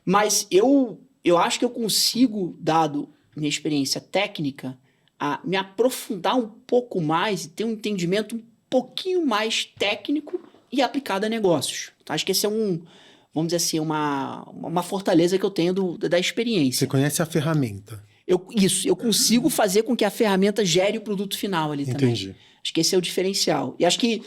Mas eu acho que eu consigo, dado minha experiência técnica, a me aprofundar um pouco mais e ter um entendimento um pouquinho mais técnico e aplicado a negócios. Então, acho que esse é vamos dizer assim, uma fortaleza que eu tenho da experiência. Você conhece a ferramenta. Eu consigo fazer com que a ferramenta gere o produto final ali também. Entendi. Acho que esse é o diferencial. E acho que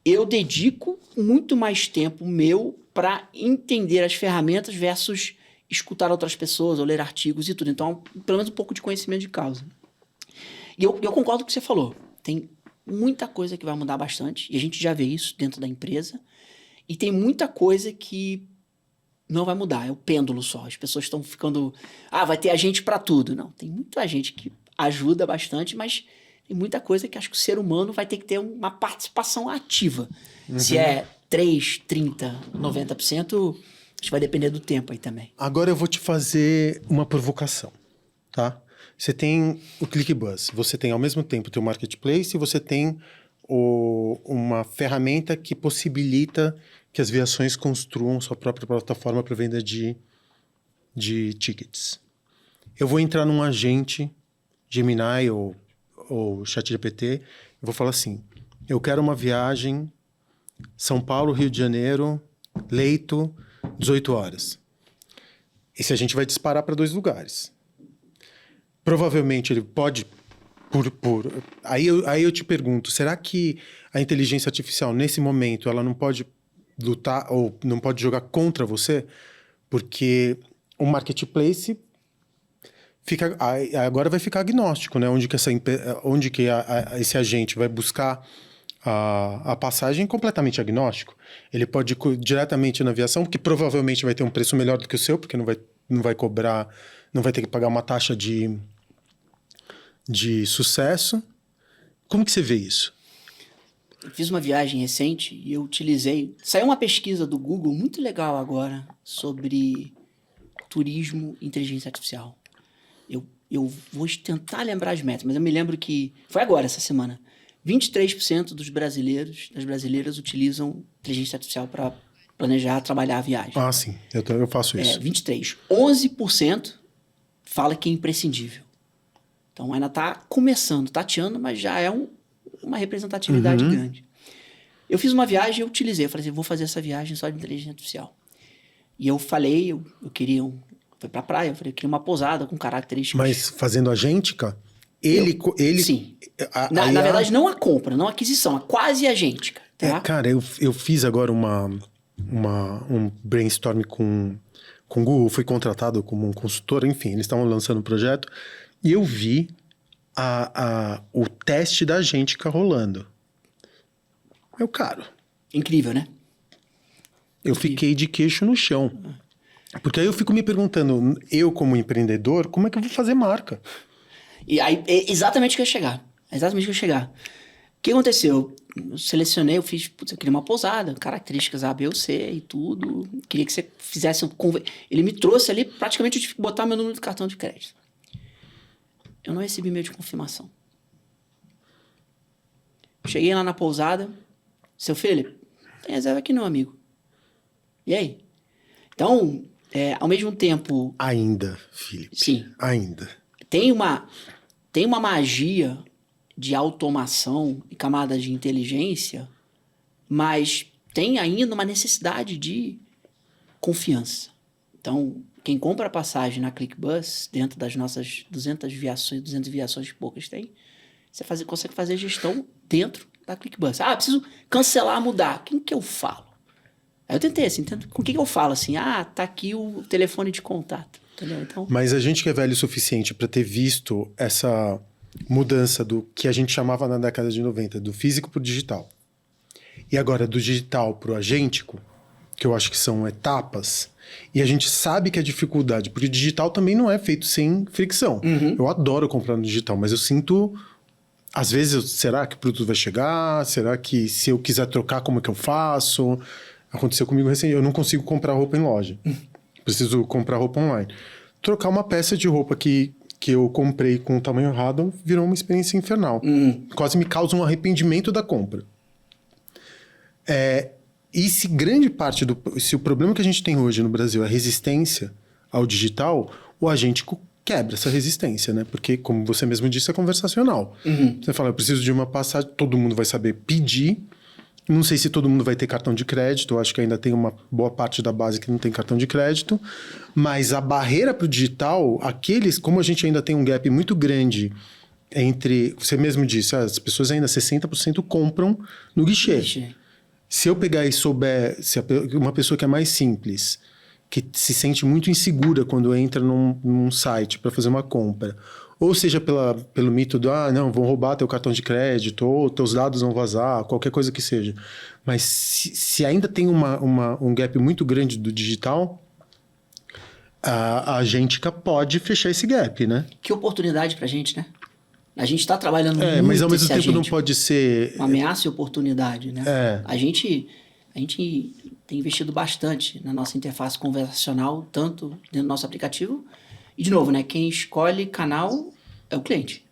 eu dedico muito mais tempo meu para entender as ferramentas versus escutar outras pessoas ou ler artigos e tudo. Então, pelo menos um pouco de conhecimento de causa. E eu concordo com o que você falou. Tem muita coisa que vai mudar bastante, e a gente já vê isso dentro da empresa, e tem muita coisa que não vai mudar, é o pêndulo só. As pessoas estão ficando... vai ter agente para tudo. Não, tem muita gente que ajuda bastante, mas tem muita coisa que acho que o ser humano vai ter que ter uma participação ativa. Se é 3, 30, 90%, acho que vai depender do tempo aí também. Agora eu vou te fazer uma provocação, tá? Você tem o ClickBus, você tem ao mesmo tempo o teu marketplace e você tem uma ferramenta que possibilita que as viações construam sua própria plataforma para venda de tickets. Eu vou entrar num agente Gemini ou ChatGPT, eu vou falar assim, eu quero uma viagem São Paulo, Rio de Janeiro, leito, 18 horas. Esse agente vai disparar para 2 lugares. Provavelmente ele pode... Aí eu te pergunto, será que a inteligência artificial, nesse momento, ela não pode lutar ou não pode jogar contra você? Porque o marketplace agora vai ficar agnóstico, né? Onde que esse agente vai buscar a passagem completamente agnóstico. Ele pode ir diretamente na aviação, porque provavelmente vai ter um preço melhor do que o seu, porque não vai cobrar, não vai ter que pagar uma taxa de sucesso. Como que você vê isso? Eu fiz uma viagem recente e eu utilizei... Saiu uma pesquisa do Google muito legal agora sobre turismo e inteligência artificial. Eu vou tentar lembrar as metas, mas eu me lembro que... Foi agora, essa semana. 23% das brasileiras utilizam inteligência artificial para planejar, trabalhar a viagem. Ah, sim. Eu faço isso. 23%. 11% fala que é imprescindível. Então, ainda está começando, tateando, mas já é uma representatividade grande. Eu fiz uma viagem e eu utilizei. Eu falei assim, vou fazer essa viagem só de inteligência artificial. E eu falei, eu queria... Foi pra praia, eu falei, eu queria uma pousada com características... Mas fazendo agêntica? Ele... Sim. Na verdade, não a compra, não a aquisição, a quase agêntica. Tá? Cara, eu fiz agora um brainstorm com o Google, fui contratado como um consultor, enfim, eles estavam lançando um projeto, e eu vi o teste da agêntica rolando. Meu caro. Incrível, né? Eu fiquei de queixo no chão. Porque aí eu fico me perguntando, eu como empreendedor, como é que eu vou fazer marca? E aí, é exatamente o que eu ia chegar. É exatamente o que eu ia chegar. O que aconteceu? Eu selecionei, eu fiz, eu queria uma pousada, características A, B ou C e tudo. Queria que você fizesse Ele me trouxe ali, praticamente eu tive que botar meu número de cartão de crédito. Eu não recebi e-mail de confirmação. Cheguei lá na pousada. Seu Felipe, tem reserva aqui não, amigo. E aí? Então, ao mesmo tempo... Ainda, Felipe. Sim. Ainda. Tem uma magia de automação e camadas de inteligência, mas tem ainda uma necessidade de confiança. Então, quem compra a passagem na ClickBus, dentro das nossas 200 viações que poucas tem, você consegue fazer gestão dentro da ClickBus. Ah, preciso cancelar, mudar. Quem que eu falo? Aí eu tentei, assim, com quem que eu falo? Assim, tá aqui o telefone de contato. Entendeu? Então... Mas a gente que é velho o suficiente para ter visto essa mudança do que a gente chamava na década de 90, do físico para o digital. E agora do digital para o agêntico, que eu acho que são etapas, e a gente sabe que a dificuldade, porque o digital também não é feito sem fricção. Eu adoro comprar no digital, mas eu sinto... Às vezes, será que o produto vai chegar? Será que se eu quiser trocar, como é que eu faço? Aconteceu comigo recente, eu não consigo comprar roupa em loja. Preciso comprar roupa online. Trocar uma peça de roupa que eu comprei com o tamanho errado virou uma experiência infernal. Quase me causa um arrependimento da compra. E se grande parte se o problema que a gente tem hoje no Brasil é resistência ao digital, o agente quebra essa resistência, né? Porque, como você mesmo disse, é conversacional. Você fala, eu preciso de uma passagem, todo mundo vai saber pedir. Não sei se todo mundo vai ter cartão de crédito, eu acho que ainda tem uma boa parte da base que não tem cartão de crédito, mas a barreira para o digital, como a gente ainda tem um gap muito grande entre, você mesmo disse, as pessoas ainda 60% compram no guichê. Se eu pegar e souber, uma pessoa que é mais simples, que se sente muito insegura quando entra num site para fazer uma compra, ou seja pelo mito do, não, vão roubar teu cartão de crédito, ou teus dados vão vazar, qualquer coisa que seja. Mas se ainda tem um gap muito grande do digital, a agêntica pode fechar esse gap, né? Que oportunidade pra gente, né? A gente tá trabalhando muito mas ao mesmo tempo não pode ser... Uma ameaça e oportunidade, né? A gente tem investido bastante na nossa interface conversacional, tanto dentro do nosso aplicativo. E, de novo, né? Quem escolhe canal é o cliente.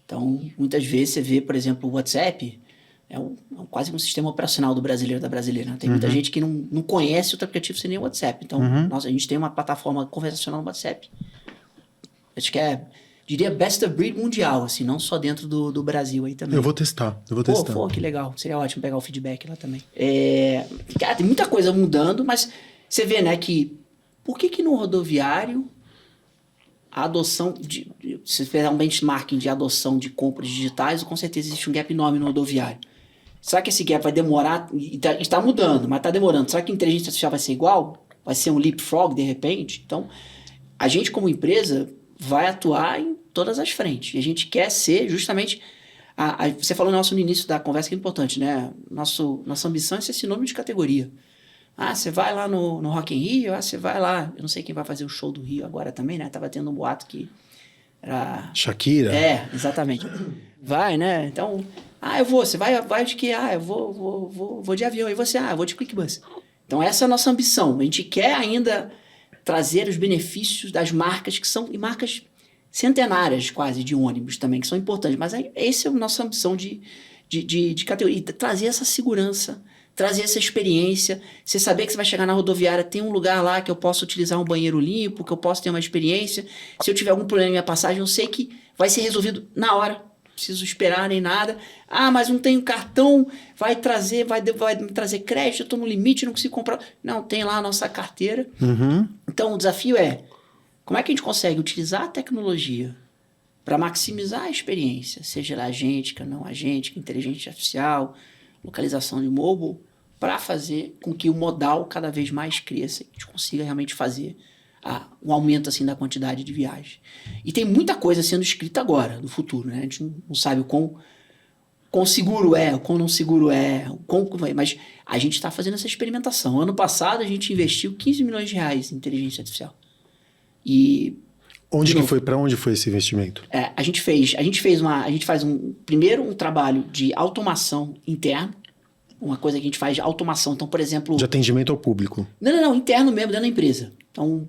Então, muitas vezes você vê, por exemplo, o WhatsApp, quase um sistema operacional do brasileiro, da brasileira. Né? Tem muita gente que não conhece outro aplicativo sem nem o WhatsApp. Então, a gente tem uma plataforma conversacional no WhatsApp. Acho que diria best of breed mundial, assim, não só dentro do Brasil aí também. Eu vou testar. Pô, que legal. Seria ótimo pegar o feedback lá também. Cara, tem muita coisa mudando, mas você vê, né, que por que no rodoviário a adoção se você fizer um benchmarking de adoção de compras digitais, com certeza existe um gap enorme no rodoviário. Será que esse gap vai demorar? Está mudando, mas está demorando. Será que a inteligência artificial vai ser igual? Vai ser um leapfrog de repente? Então, a gente como empresa vai atuar em todas as frentes. E a gente quer ser justamente... você falou no início da conversa que é importante, né? Nossa ambição é ser sinônimo de categoria. Você vai lá no Rock in Rio, você vai lá... Eu não sei quem vai fazer o show do Rio agora também, né? Tava tendo um boato que era... Shakira? Exatamente. Vai, né? Então... eu vou. Você vai de quê? Eu vou de avião. E você? Eu vou de QuickBus. Então essa é a nossa ambição. A gente quer ainda trazer os benefícios das marcas que são... E marcas centenárias quase de ônibus também, que são importantes. Mas essa é a nossa ambição de categoria. E trazer essa segurança, trazer essa experiência. Você saber que você vai chegar na rodoviária, tem um lugar lá que eu posso utilizar um banheiro limpo, que eu posso ter uma experiência. Se eu tiver algum problema na minha passagem, eu sei que vai ser resolvido na hora. Não preciso esperar nem nada. Mas não tenho cartão, vai me trazer crédito, eu estou no limite, não consigo comprar. Não, tem lá a nossa carteira. Então o desafio é, como é que a gente consegue utilizar a tecnologia para maximizar a experiência, seja ela agêntica, não agêntica, inteligência artificial, localização de mobile, para fazer com que o modal cada vez mais cresça e a gente consiga realmente fazer um aumento assim, da quantidade de viagens. E tem muita coisa sendo escrita agora, no futuro. Né? A gente não sabe o quão seguro é, o quão não seguro é, mas a gente está fazendo essa experimentação. Ano passado a gente investiu 15 milhões de reais em inteligência artificial. E Para onde foi esse investimento? A gente faz primeiro um trabalho de automação interno, uma coisa que a gente faz de automação. Então, por exemplo... De atendimento ao público. Não, interno mesmo, dentro da empresa. Então,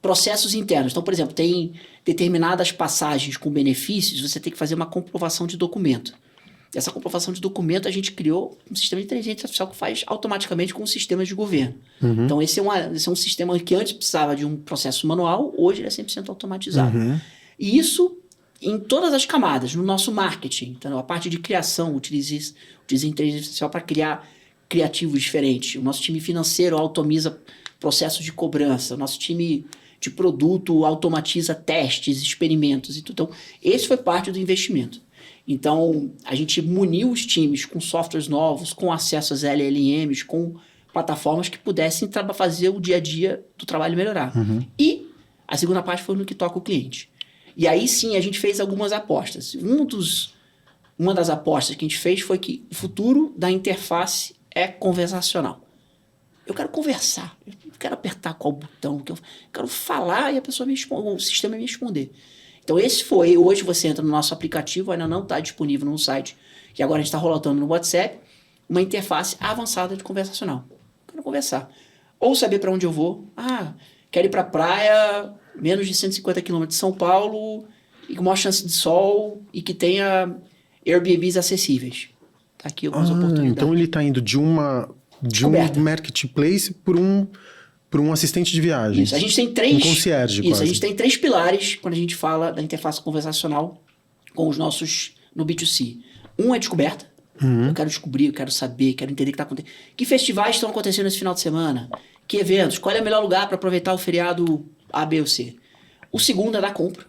processos internos. Então, por exemplo, tem determinadas passagens com benefícios, você tem que fazer uma comprovação de documento. Essa comprovação de documento a gente criou um sistema de inteligência artificial que faz automaticamente com os sistemas de governo. Então, esse é um sistema que antes precisava de um processo manual, hoje ele é 100% automatizado. E isso em todas as camadas, no nosso marketing. Então, a parte de criação, utiliza inteligência artificial para criar criativos diferentes. O nosso time financeiro automatiza processos de cobrança. O nosso time de produto automatiza testes, experimentos e tudo. Então, esse foi parte do investimento. Então, a gente muniu os times com softwares novos, com acesso às LLMs, com plataformas que pudessem fazer o dia a dia do trabalho melhorar. E a segunda parte foi no que toca o cliente. E aí sim, a gente fez algumas apostas. Uma das apostas que a gente fez foi que o futuro da interface é conversacional. Eu quero conversar, eu não quero apertar qual botão, eu quero falar e a pessoa o sistema me responder. Então hoje você entra no nosso aplicativo, ainda não está disponível no site, que agora a gente está rolando no WhatsApp, uma interface avançada de conversacional. Eu quero conversar. Ou saber para onde eu vou. Quero ir para a praia, menos de 150 km de São Paulo, e com maior chance de sol, e que tenha Airbnbs acessíveis. Tá aqui algumas oportunidades. Então ele está indo de um marketplace por um assistente de viagem. Isso, a gente tem 3... Um concierge, quase. A gente tem 3 pilares quando a gente fala da interface conversacional com os nossos no B2C. Um é descoberta. Eu quero descobrir, eu quero saber, quero entender o que está acontecendo. Que festivais estão acontecendo esse final de semana? Que eventos? Qual é o melhor lugar para aproveitar o feriado A, B ou C? O segundo é da compra,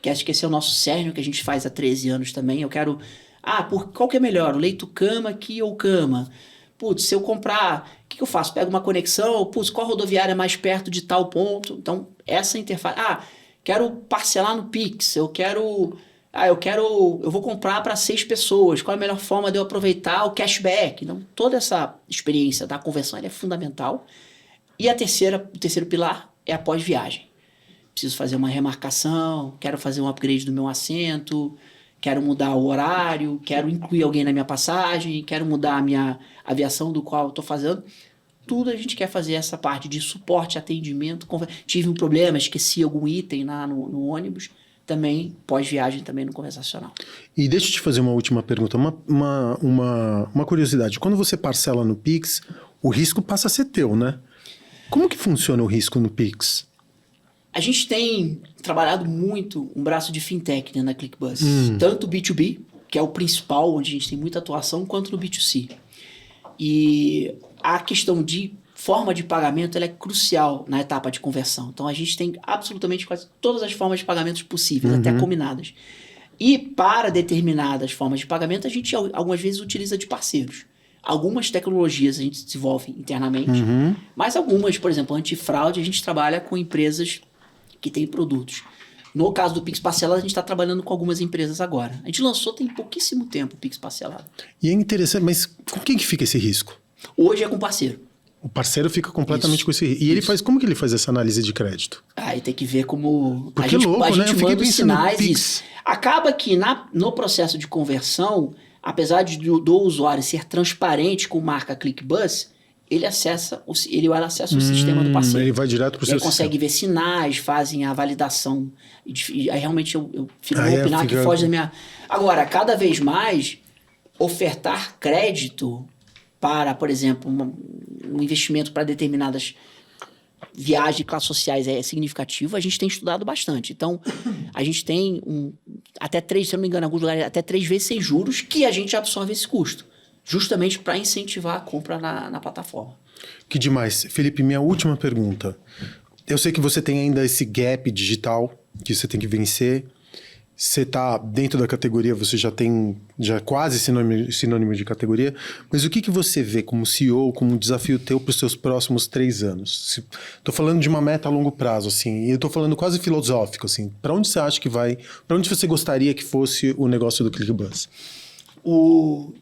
que acho que esse é o nosso cerne, que a gente faz há 13 anos também. Eu quero... qual que é melhor? O leito cama aqui ou cama? Se eu comprar, o que eu faço? Pego uma conexão, qual rodoviária é mais perto de tal ponto? Então, essa interface... quero parcelar no Pix, eu vou comprar para 6 pessoas, qual é a melhor forma de eu aproveitar o cashback? Então, toda essa experiência da conversão é fundamental. E o terceiro pilar é a pós-viagem. Preciso fazer uma remarcação, quero fazer um upgrade do meu assento, quero mudar o horário, quero incluir alguém na minha passagem, quero mudar a minha aviação do qual eu estou fazendo. Tudo a gente quer fazer essa parte de suporte, atendimento. Tive um problema, esqueci algum item lá no ônibus. também pós-viagem também no conversacional. E deixa eu te fazer uma última pergunta, uma curiosidade. Quando você parcela no Pix, o risco passa a ser teu, né? Como que funciona o risco no Pix? A gente tem trabalhado muito um braço de fintech, né, na ClickBus. Tanto o B2B, que é o principal, onde a gente tem muita atuação, quanto no B2C. E a questão de forma de pagamento ela é crucial na etapa de conversão. Então, a gente tem absolutamente quase todas as formas de pagamentos possíveis, até combinadas. E para determinadas formas de pagamento, a gente algumas vezes utiliza de parceiros. Algumas tecnologias a gente desenvolve internamente, mas algumas, por exemplo, antifraude, a gente trabalha com empresas que têm produtos. No caso do Pix Parcelado, a gente está trabalhando com algumas empresas agora. A gente lançou tem pouquíssimo tempo o Pix Parcelado. E é interessante, mas com quem que fica esse risco? Hoje é com parceiro. O parceiro fica completamente com esse risco. E ele faz, como que ele faz essa análise de crédito? Aí tem que ver como... Porque a gente, louco, a né? gente Eu fiquei manda os pensando sinais. Pix. Acaba que no processo de conversão, apesar do usuário ser transparente com marca ClickBus, ele acessa o sistema do parceiro. Ele vai direto para o seu sistema. Ele consegue ver sinais, fazem a validação. E aí realmente eu fico Aí opinar que foge da minha... Agora, cada vez mais, ofertar crédito para, por exemplo, um investimento para determinadas viagens de classes sociais é significativo, a gente tem estudado bastante. Então, a gente tem até 3, se eu não me engano, em alguns lugares, até 3 vezes sem juros, que a gente absorve esse custo. Justamente para incentivar a compra na plataforma. Que demais. Felipe, minha última pergunta. Eu sei que você tem ainda esse gap digital que você tem que vencer. Você está dentro da categoria, você já é quase sinônimo de categoria, mas o que você vê como CEO, como um desafio teu para os seus próximos 3 anos? Estou falando de uma meta a longo prazo, assim, e eu estou falando quase filosófico, assim. Para onde você acha que vai? Para onde você gostaria que fosse o negócio do ClickBus? O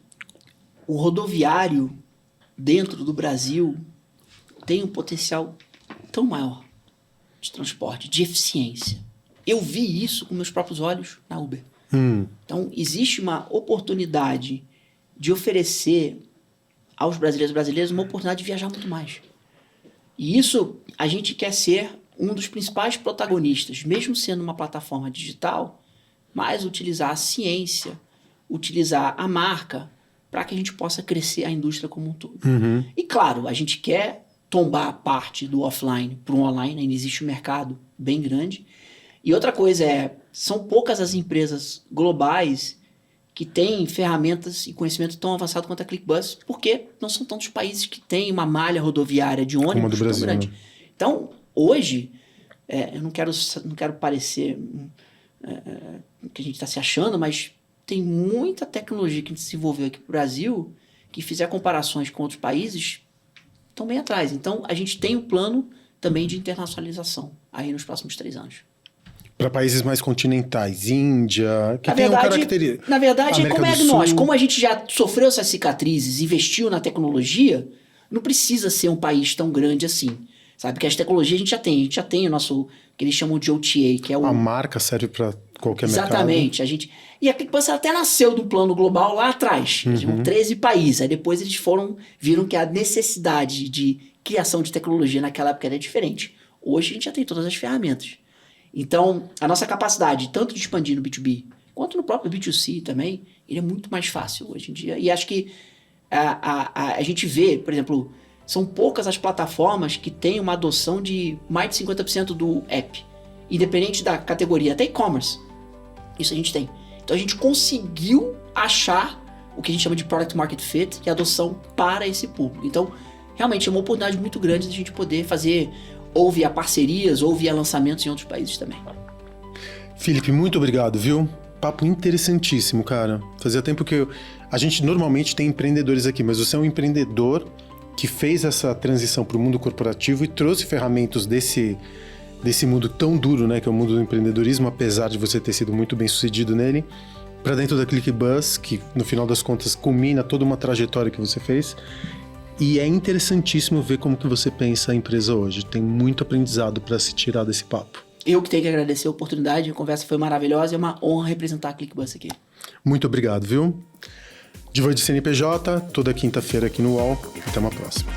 rodoviário dentro do Brasil tem um potencial tão maior de transporte, de eficiência. Eu vi isso com meus próprios olhos na Uber. Então, existe uma oportunidade de oferecer aos brasileiros e brasileiras uma oportunidade de viajar muito mais. E isso, a gente quer ser um dos principais protagonistas, mesmo sendo uma plataforma digital, mas utilizar a ciência, utilizar a marca, para que a gente possa crescer a indústria como um todo. E claro, a gente quer tombar a parte do offline para o online, ainda existe um mercado bem grande. E outra coisa são poucas as empresas globais que têm ferramentas e conhecimento tão avançado quanto a ClickBus, porque não são tantos países que têm uma malha rodoviária de ônibus tão grande. Então, hoje, eu não quero parecer que a gente está se achando, mas tem muita tecnologia que a gente desenvolveu aqui no Brasil que fizer comparações com outros países estão bem atrás. Então, a gente tem um plano também de internacionalização aí nos próximos 3 anos. Para países mais continentais, Índia, que tem características. Na verdade, como é agnóstico, como a gente já sofreu essas cicatrizes, investiu na tecnologia, não precisa ser um país tão grande assim. Sabe? Porque as tecnologias a gente já tem o nosso, que eles chamam de OTA, que é o... A marca serve para qualquer mercado. Exatamente. E a ClickBus até nasceu do plano global lá atrás. 13 países. Aí depois eles viram que a necessidade de criação de tecnologia naquela época era diferente. Hoje a gente já tem todas as ferramentas. Então, a nossa capacidade, tanto de expandir no B2B, quanto no próprio B2C também, ele é muito mais fácil hoje em dia. E acho que a gente vê, por exemplo, são poucas as plataformas que têm uma adoção de mais de 50% do app, independente da categoria, até e-commerce. Isso a gente tem. Então, a gente conseguiu achar o que a gente chama de Product Market Fit e adoção para esse público. Então, realmente é uma oportunidade muito grande de a gente poder fazer ou via parcerias, ou via lançamentos em outros países também. Felipe, muito obrigado, viu? Papo interessantíssimo, cara. Fazia tempo que a gente normalmente tem empreendedores aqui, mas você é um empreendedor que fez essa transição para o mundo corporativo e trouxe ferramentas desse mundo tão duro, né, que é o mundo do empreendedorismo, apesar de você ter sido muito bem sucedido nele, para dentro da ClickBus, que no final das contas culmina toda uma trajetória que você fez. E é interessantíssimo ver como que você pensa a empresa hoje. Tem muito aprendizado para se tirar desse papo. Eu que tenho que agradecer a oportunidade, a conversa foi maravilhosa e é uma honra representar a ClickBus aqui. Muito obrigado, viu? Diva de CNPJ, toda quinta-feira aqui no UOL. Até uma próxima.